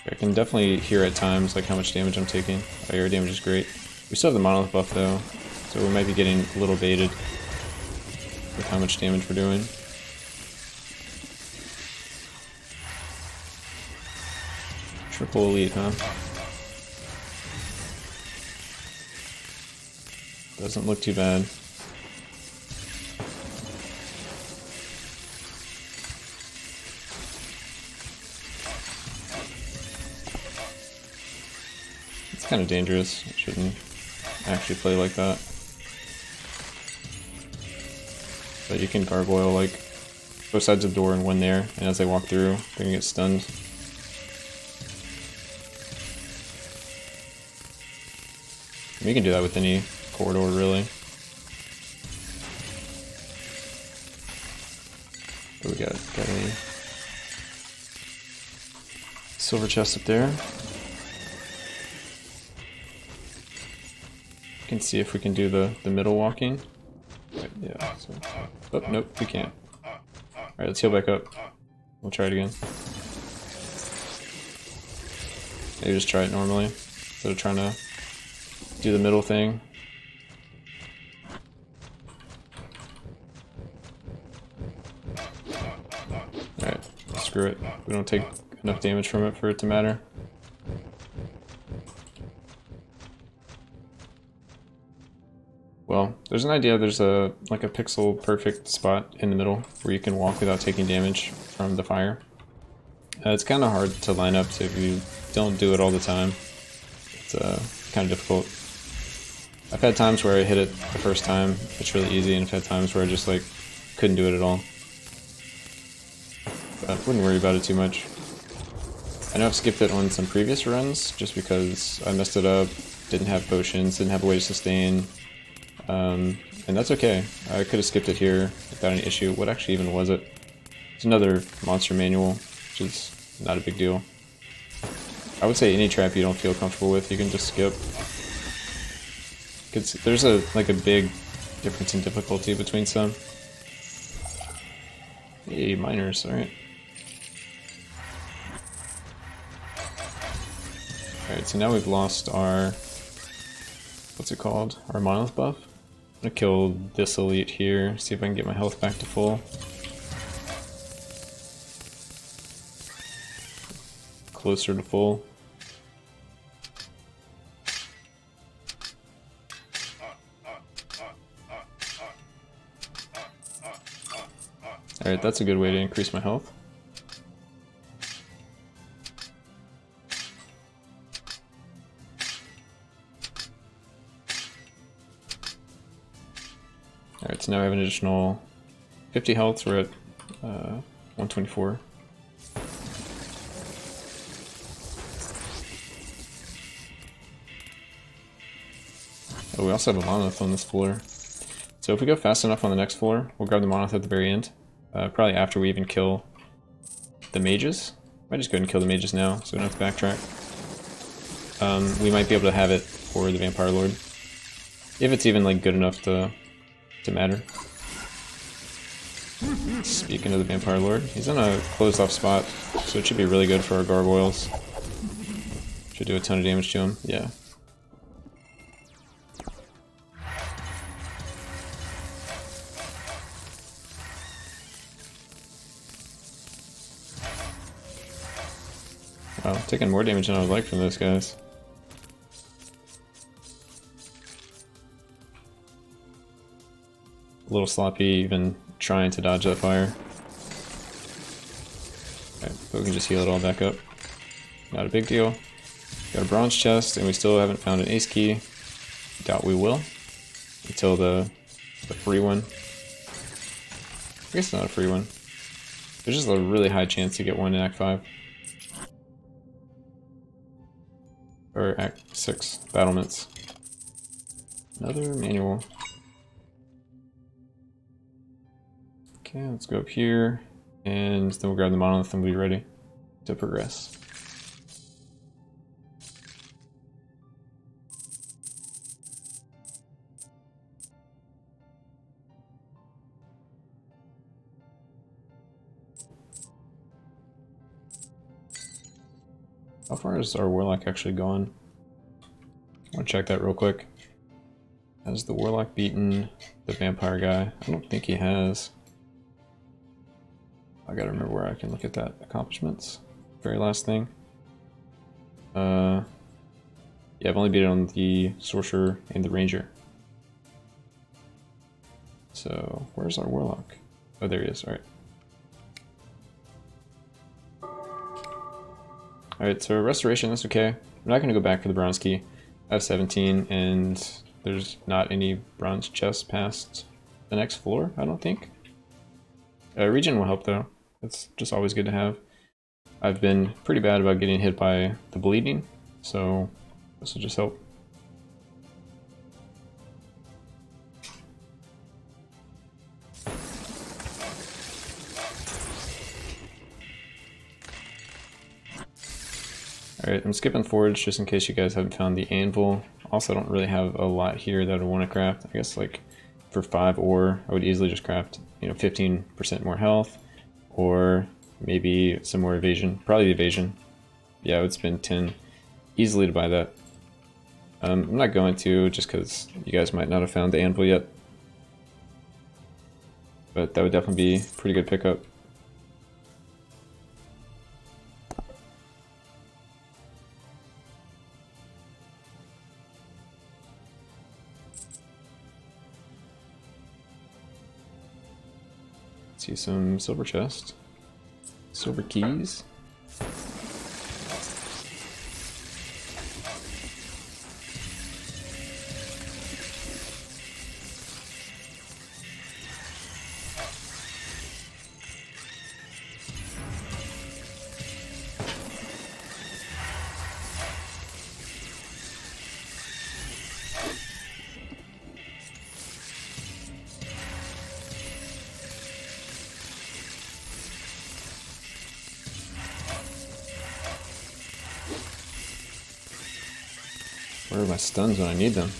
S1: I can definitely hear at times like how much damage I'm taking. Oh, your damage is great. We still have the monolith buff though, so we might be getting a little baited with how much damage we're doing. Triple elite, huh? Doesn't look too bad. It's kind of dangerous. I shouldn't actually play like that. But you can gargoyle like both sides of the door and one there, and as they walk through, they're gonna get stunned. We can do that with any corridor, really. What we got? Got a silver chest up there. We can see if we can do the middle walking. Right, yeah. So, oh, nope, we can't. Alright, let's heal back up. We'll try it again. Maybe just try it normally, instead of trying to do the middle thing. Alright, screw it. We don't take enough damage from it for it to matter. Well, there's an idea. There's a like a pixel perfect spot in the middle where you can walk without taking damage from the fire. It's kind of hard to line up, so if you don't do it all the time, it's kind of difficult. I've had times where I hit it the first time, it's really easy, and I've had times where I just like couldn't do it at all. But I wouldn't worry about it too much. I know I've skipped it on some previous runs just because I messed it up, didn't have potions, didn't have a way to sustain, and that's okay. I could have skipped it here without any issue. What actually even was it? It's another monster manual, which is not a big deal. I would say any trap you don't feel comfortable with, you can just skip. There's a big difference in difficulty between some. Hey, miners, alright. Alright, so now we've lost our... what's it called? Our monolith buff. I'm gonna kill this elite here, see if I can get my health back to full. Closer to full. Alright, that's a good way to increase my health. Alright, so now I have an additional 50 health, so we're at 124. Oh, we also have a monolith on this floor. So if we go fast enough on the next floor, we'll grab the monolith at the very end. Probably after we even kill the mages. Might just go ahead and kill the mages now, so we don't have to backtrack. We might be able to have it for the Vampire Lord. If it's even like good enough to matter. Speaking of the Vampire Lord, he's in a closed off spot, so it should be really good for our gargoyles. Should do a ton of damage to him, yeah. Wow, taking more damage than I would like from those guys. A little sloppy even trying to dodge that fire. Okay, but we can just heal it all back up. Not a big deal. Got a bronze chest, and we still haven't found an ace key. Doubt we will. Until the free one. I guess it's not a free one. There's just a really high chance to get one in Act 5. Or Act 6, battlements. Another manual. Okay, let's go up here, and then we'll grab the monolith and we'll be ready to progress. How far is our Warlock actually gone? I want to check that real quick. Has the Warlock beaten the Vampire guy? I don't think he has. I gotta remember where I can look at that. Accomplishments. Very last thing. Yeah, I've only beat it on the Sorcerer and the Ranger. So, where's our Warlock? Oh, there he is. Alright. Alright, so Restoration, that's okay. I'm not going to go back for the bronze key. I have 17, and there's not any bronze chests past the next floor, I don't think. Regen will help though. It's just always good to have. I've been pretty bad about getting hit by the bleeding, so this will just help. Alright, I'm skipping Forge just in case you guys haven't found the Anvil. Also, I don't really have a lot here that I want to craft. I guess like for 5 ore, I would easily just craft, 15% more health, or maybe some more evasion. Probably the evasion. Yeah, I would spend 10 easily to buy that. I'm not going to, just because you guys might not have found the Anvil yet. But that would definitely be a pretty good pickup. See some silver chest, silver keys. Where are my stuns when I need them?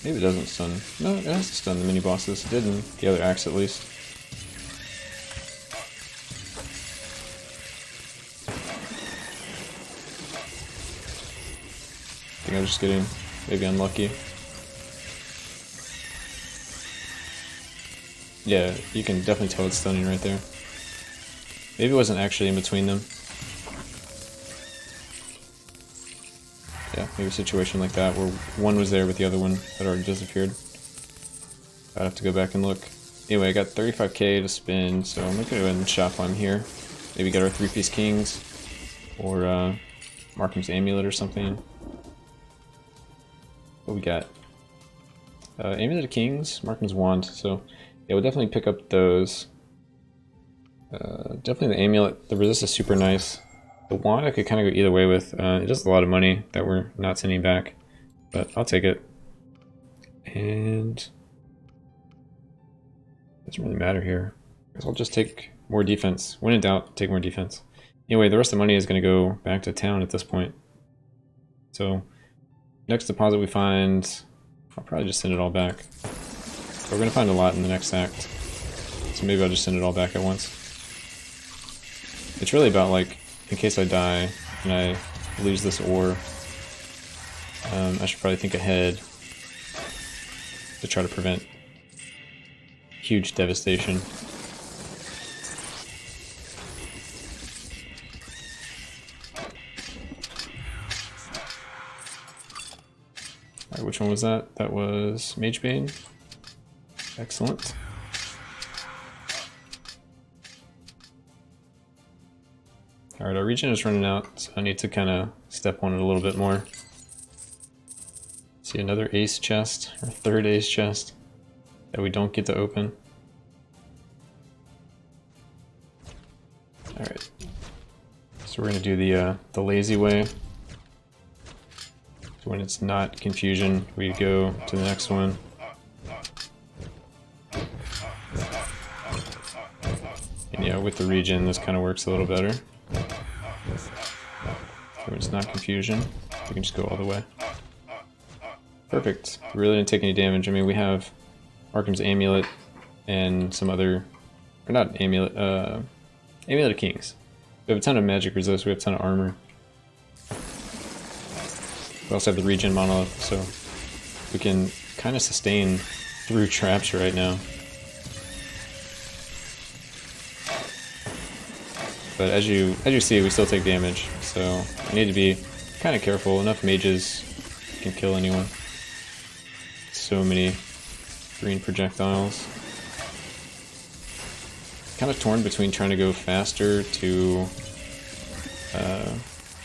S1: Maybe it doesn't stun. No, it has to stun the mini bosses. It did in the other acts at least. I think I was just getting maybe unlucky. Yeah, you can definitely tell it's stunning right there. Maybe it wasn't actually in between them. Yeah, maybe a situation like that where one was there but the other one had already disappeared. I'd have to go back and look. Anyway, I got 35k to spend, so I'm gonna go ahead and shop while I'm here. Maybe get our 3-piece kings, or Markham's amulet or something. What we got? Amulet of Kings, Markham's wand, so yeah, we'll definitely pick up those. Definitely the amulet, the resist is super nice. The wand I could kind of go either way with. It does a lot of money that we're not sending back, but I'll take it. And doesn't really matter here. I guess I'll just take more defense. When in doubt, take more defense. Anyway, the rest of the money is going to go back to town at this point. So next deposit we find, I'll probably just send it all back. But we're going to find a lot in the next act. So maybe I'll just send it all back at once. It's really about, like, in case I die and I lose this ore, I should probably think ahead to try to prevent huge devastation. Alright, which one was that? That was Magebane. Excellent. Alright, our regen is running out, so I need to kind of step on it a little bit more. See another ace chest, or third ace chest, that we don't get to open. Alright, so we're going to do the lazy way. So when it's not confusion, we go to the next one. And yeah, with the regen, this kind of works a little better. So it's not confusion, we can just go all the way. Perfect. We really didn't take any damage. I mean, we have Arkham's Amulet and some other, or not Amulet, Amulet of Kings. We have a ton of magic resist, we have a ton of armor. We also have the regen monolith, so we can kind of sustain through traps right now. But as you see, we still take damage, so we need to be kind of careful. Enough mages can kill anyone. So many green projectiles. Kind of torn between trying to go faster to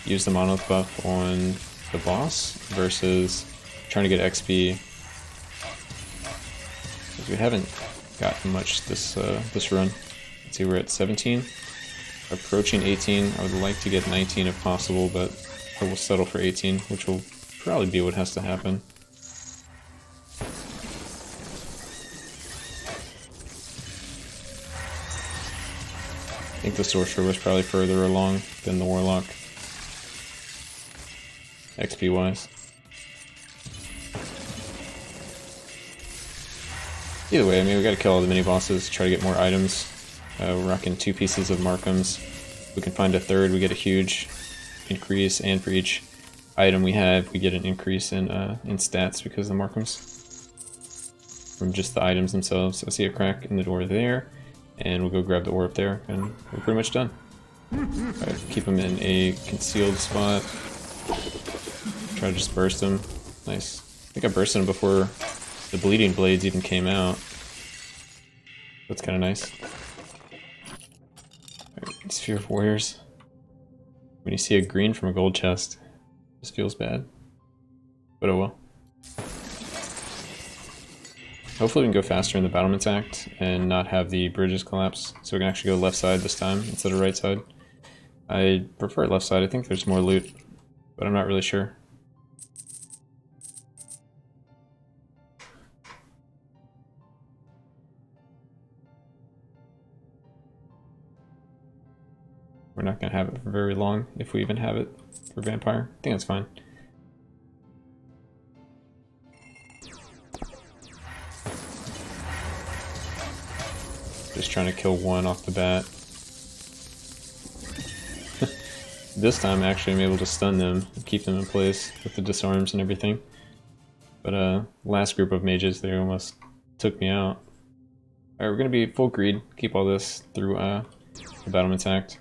S1: use the monolith buff on the boss versus trying to get XP. Because we haven't gotten much this this run. Let's see, we're at 17. Approaching 18. I would like to get 19 if possible, but I will settle for 18, which will probably be what has to happen. I think the Sorcerer was probably further along than the Warlock, XP wise. Either way, I mean, we gotta kill all the mini bosses, try to get more items. We're rocking 2 pieces of Markham's. We can find a third, we get a huge increase, and for each item we have, we get an increase in stats because of the Markham's from just the items themselves. So I see a crack in the door there, and we'll go grab the ore up there, and we're pretty much done. Alright, keep them in a concealed spot. Try to just burst them. Nice. I think I bursted them before the bleeding blades even came out. That's kind of nice. Alright, Sphere of Warriors. When you see a green from a gold chest, it just feels bad. But oh well. Hopefully we can go faster in the battlements act and not have the bridges collapse, so we can actually go left side this time instead of right side. I prefer left side, I think there's more loot, but I'm not really sure. We're not going to have it for very long, if we even have it for Vampire. I think that's fine. Just trying to kill one off the bat. This time actually I'm able to stun them and keep them in place with the disarms and everything. But last group of mages, they almost took me out. Alright, we're going to be full greed, keep all this through the battlements act.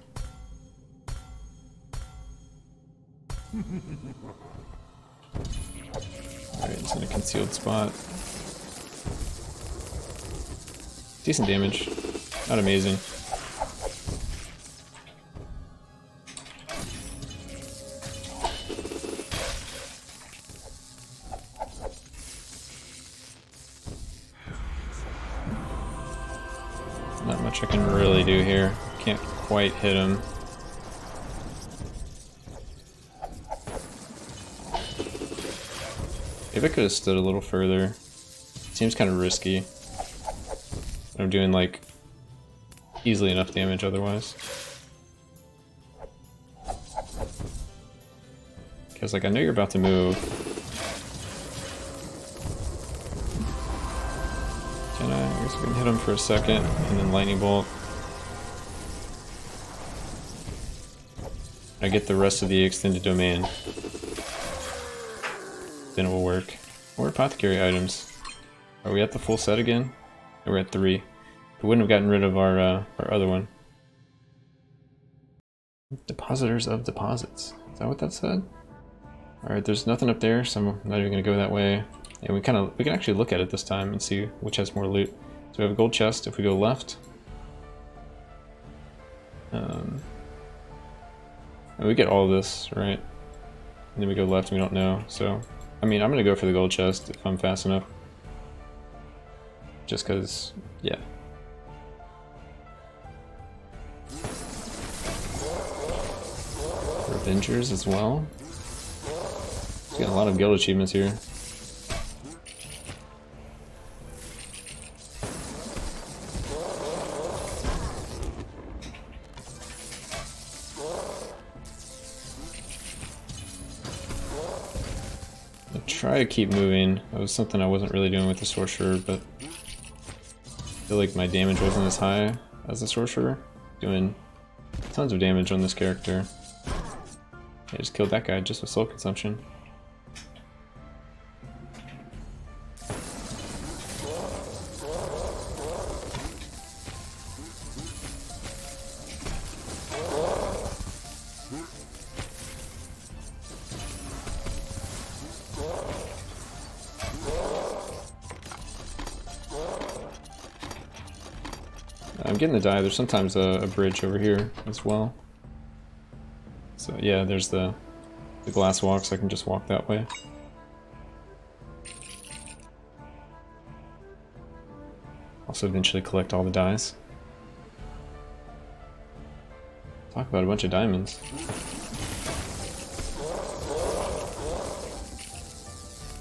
S1: Alright, it's in a concealed spot. Decent damage, not amazing. Not much I can really do here. Can't quite hit him. Maybe I could have stood a little further. Seems kind of risky. I'm doing like easily enough damage otherwise. Because like I know you're about to move. I guess we can hit him for a second and then lightning bolt. I get the rest of the extended domain. Then it will work. Or apothecary items. Are we at the full set again? We're at 3. We wouldn't have gotten rid of our other one. Depositors of deposits. Is that what that said? Alright, there's nothing up there, so I'm not even gonna go that way. And we can actually look at it this time and see which has more loot. So we have a gold chest if we go left. And we get all of this, right? And then we go left and we don't know. So, I mean, I'm gonna go for the gold chest if I'm fast enough. Just cause, yeah. Revengers as well. Got a lot of guild achievements here. I'll try to keep moving. That was something I wasn't really doing with the sorcerer, but I feel like my damage wasn't as high as the sorcerer. Doing tons of damage on this character. I just killed that guy just with soul consumption. I'm getting the die. There's sometimes a bridge over here as well. So yeah, there's the glass walk, so I can just walk that way. Also eventually collect all the dies. Talk about a bunch of diamonds.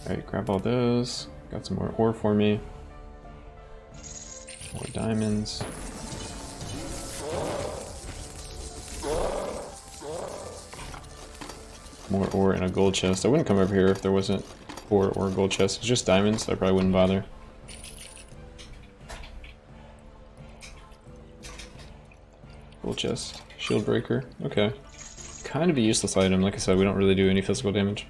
S1: Alright, grab all those. Got some more ore for me. More diamonds. More ore and a gold chest. I wouldn't come over here if there wasn't ore or a gold chest. It's just diamonds, so I probably wouldn't bother. Gold chest. Shield breaker. Okay. Kind of a useless item. Like I said, we don't really do any physical damage.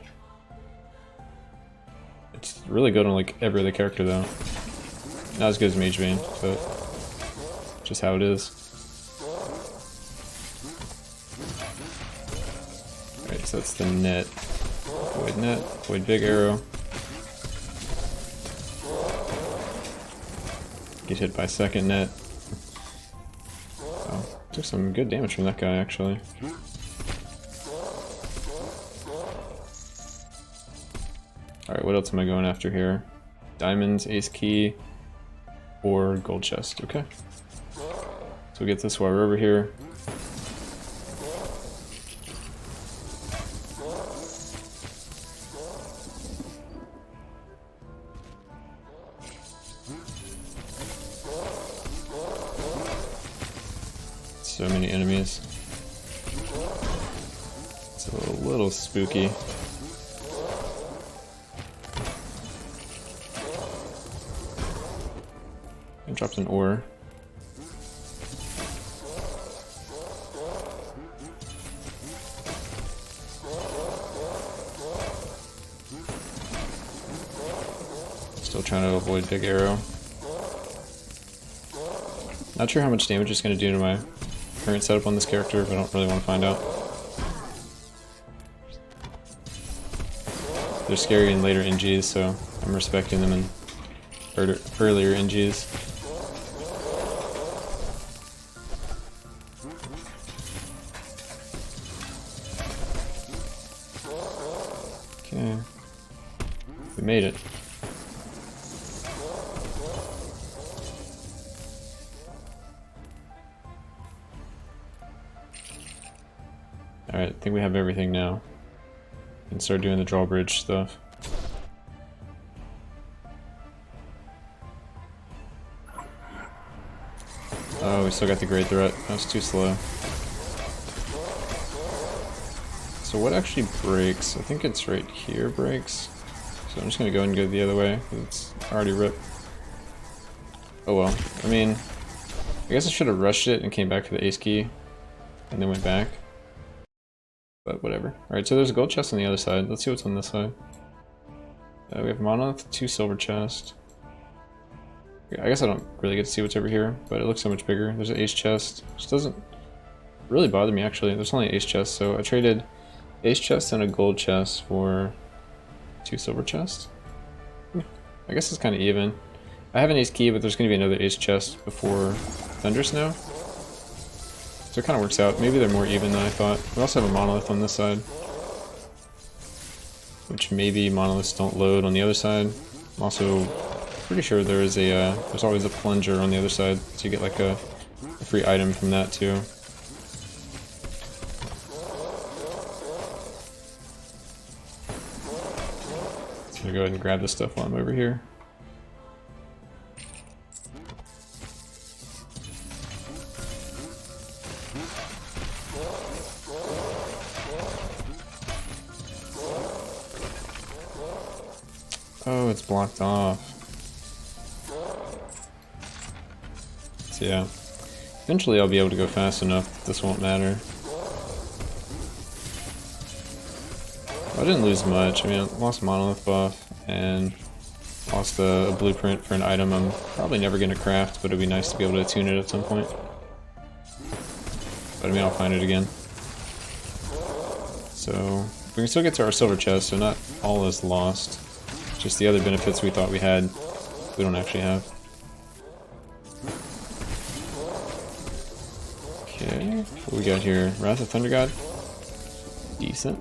S1: It's really good on like every other character though. Not as good as Mage Vein, but just how it is. Alright, so that's the net. Void big arrow. Get hit by second net. Oh, took some good damage from that guy actually. Alright, what else am I going after here? Diamonds, ace key, or gold chest. Okay. So we get this while we're over here. So many enemies. It's a little spooky. I dropped an ore. Still trying to avoid big arrow. Not sure how much damage it's going to do to my current setup on this character, but I don't really want to find out. They're scary in later NGs, so I'm respecting them in earlier NGs. Okay. We made it. Alright, I think we have everything now. We can start doing the drawbridge stuff. Oh, we still got the great threat. That was too slow. So what actually breaks? I think it's right here breaks. So I'm just gonna go and go the other way, because it's already ripped. Oh well. I mean, I guess I should have rushed it and came back for the ace key, and then went back. But whatever. Alright, so there's a gold chest on the other side. Let's see what's on this side. We have monolith, 2 silver chests. I guess I don't really get to see what's over here, but it looks so much bigger. There's an ace chest, which doesn't really bother me actually. There's only an ace chest, so I traded ace chest and a gold chest for 2 silver chests. I guess it's kind of even. I have an ace key, but there's going to be another ace chest before Thunder Snow. So it kind of works out. Maybe they're more even than I thought. We also have a monolith on this side, which maybe monoliths don't load on the other side. I'm also pretty sure there is a there's always a plunger on the other side, so you get like a free item from that too. So I'm gonna go ahead and grab this stuff while I'm over here. Oh, it's blocked off. So yeah, eventually I'll be able to go fast enough. This won't matter. I didn't lose much. I mean, I lost monolith buff and lost a blueprint for an item I'm probably never going to craft, but it'd be nice to be able to tune it at some point. But I mean, I'll find it again. So we can still get to our silver chest, so not all is lost. Just the other benefits we thought we had, we don't actually have. Okay, what we got here? Wrath of Thunder God? Decent.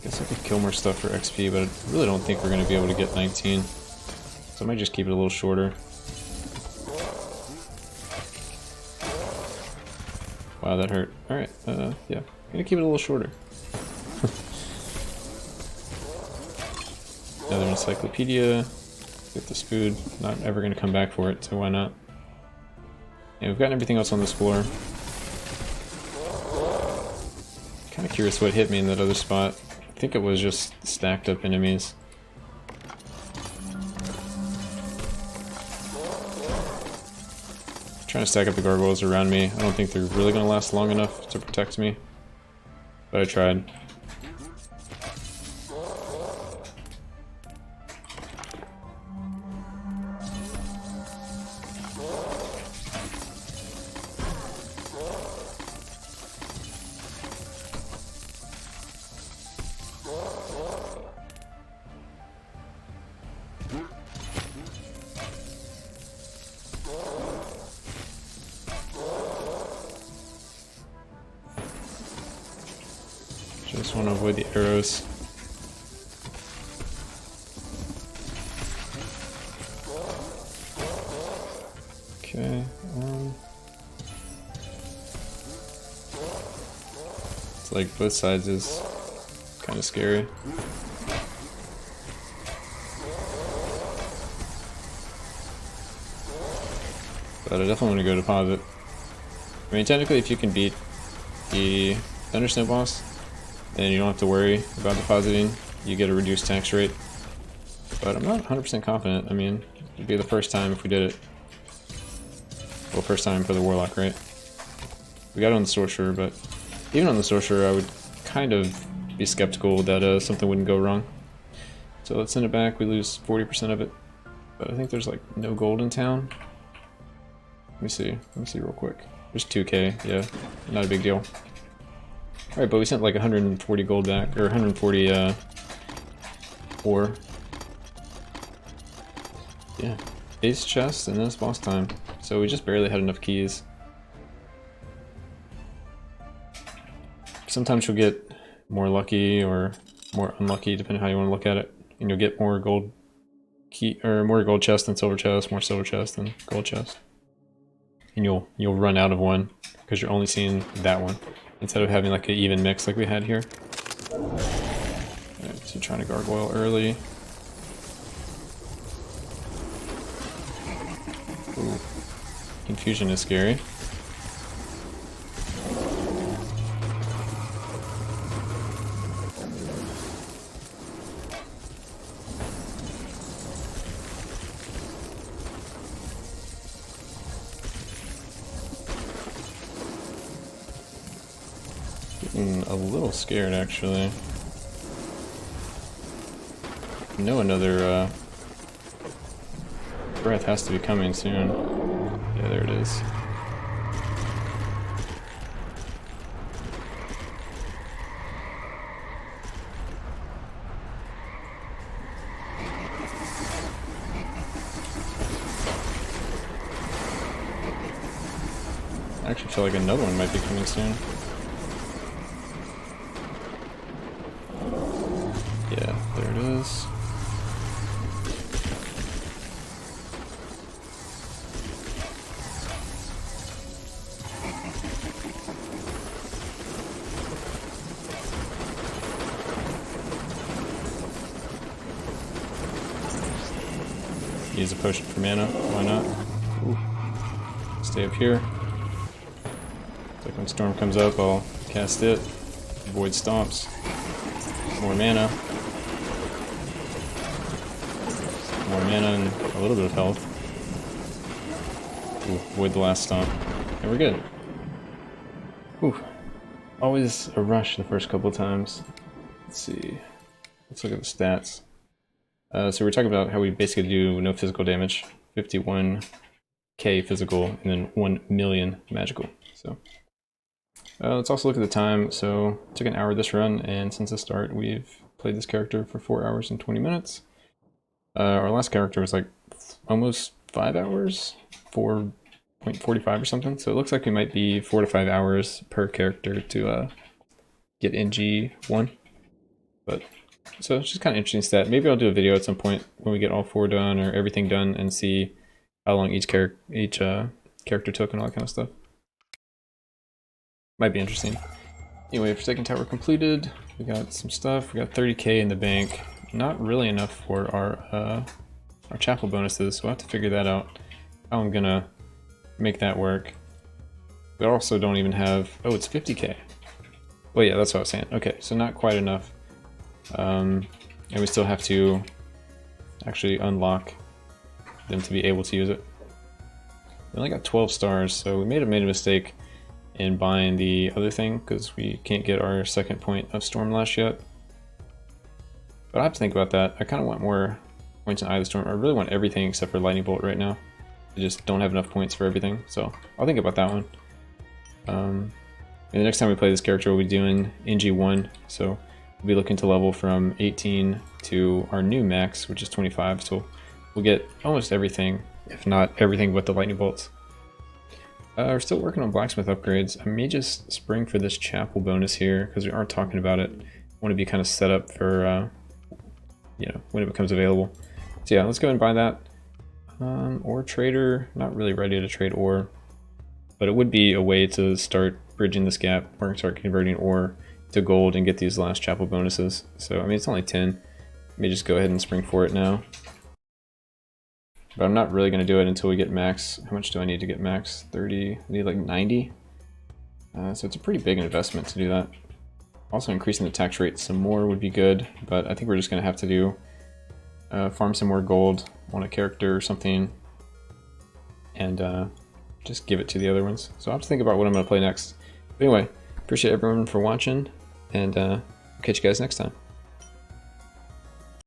S1: Guess I could kill more stuff for XP, but I really don't think we're going to be able to get 19. So I might just keep it a little shorter. Wow, that hurt. Alright, yeah. I'm gonna keep it a little shorter. Another encyclopedia. Get this food. Not ever gonna come back for it, so why not? And we've gotten everything else on this floor. Kinda curious what hit me in that other spot. I think it was just stacked up enemies. Trying to stack up the gargoyles around me. I don't think they're really going to last long enough to protect me, but I tried. Just want to avoid the arrows. Okay. It's like both sides is kind of scary. But I definitely want to go deposit. I mean, technically, if you can beat the Thunder Snow boss, then you don't have to worry about depositing. You get a reduced tax rate. But I'm not 100% confident. I mean, it'd be the first time if we did it. Well, first time for the Warlock, right? We got it on the Sorcerer, but even on the Sorcerer, I would kind of be skeptical that something wouldn't go wrong. So let's send it back. We lose 40% of it. But I think there's like no gold in town. Let me see real quick. There's 2k, yeah, not a big deal. Alright, but we sent like 140 gold back, or 140 ore. Yeah, ace chest and then it's boss time. So we just barely had enough keys. Sometimes you'll get more lucky or more unlucky, depending on how you want to look at it. And you'll get more gold key, or more gold chest than silver chest, more silver chest than gold chest. And you'll run out of one because you're only seeing that one instead of having like an even mix like we had here. Alright, so trying to gargoyle early. Ooh. Confusion is scary. Getting a little scared, actually. I know another breath has to be coming soon. Yeah, there it is. I actually feel like another one might be coming soon. Yeah, there it is. Use a potion for mana, why not? Ooh. Stay up here. It's like when Storm comes up, I'll cast it. Avoid stomps. More mana. More mana and a little bit of health. Ooh, avoid the last stomp. And we're good. Ooh. Always a rush the first couple of times. Let's see. Let's look at the stats. So we're talking about how we basically do no physical damage, 51k physical, and then 1 million magical. So let's also look at the time. So it took an hour this run, and since the start, we've played this character for 4 hours and 20 minutes. Our last character was like almost 5 hours, 4.45 or something. So it looks like we might be 4 to 5 hours per character to get NG1, but. So it's just kind of interesting stat. Maybe I'll do a video at some point when we get all 4 done or everything done and see how long each character took and all that kind of stuff. Might be interesting. Anyway, for second tower completed, we got some stuff. We got 30k in the bank. Not really enough for our chapel bonuses, so we'll have to figure that out. How I'm gonna make that work. We also don't even have. Oh, it's 50k. Well, yeah, that's what I was saying. Okay, so not quite enough. And we still have to actually unlock them to be able to use it. We only got 12 stars, so we made a mistake in buying the other thing because we can't get our second point of Stormlash yet. But I have to think about that. I kind of want more points in Eye of the Storm. I really want everything except for Lightning Bolt right now. I just don't have enough points for everything, so I'll think about that one. And the next time we play this character, we'll be doing NG1, so we'll be looking to level from 18 to our new max, which is 25, so we'll get almost everything, if not everything but the lightning bolts. We're still working on blacksmith upgrades. I may just spring for this chapel bonus here, because we aren't talking about it. I want to be kind of set up for, you know, when it becomes available. So yeah, let's go and buy that. Ore trader, not really ready to trade ore, but it would be a way to start bridging this gap, or start converting ore to gold and get these last chapel bonuses. So I mean, it's only 10. Let me just go ahead and spring for it now. But I'm not really going to do it until we get max. How much do I need to get max? 30, I need like 90. So it's a pretty big investment to do that. Also increasing the tax rate some more would be good, but I think we're just going to have to do farm some more gold on a character or something, and just give it to the other ones. So I'll have to think about what I'm going to play next. But anyway, appreciate everyone for watching, and catch you guys next time.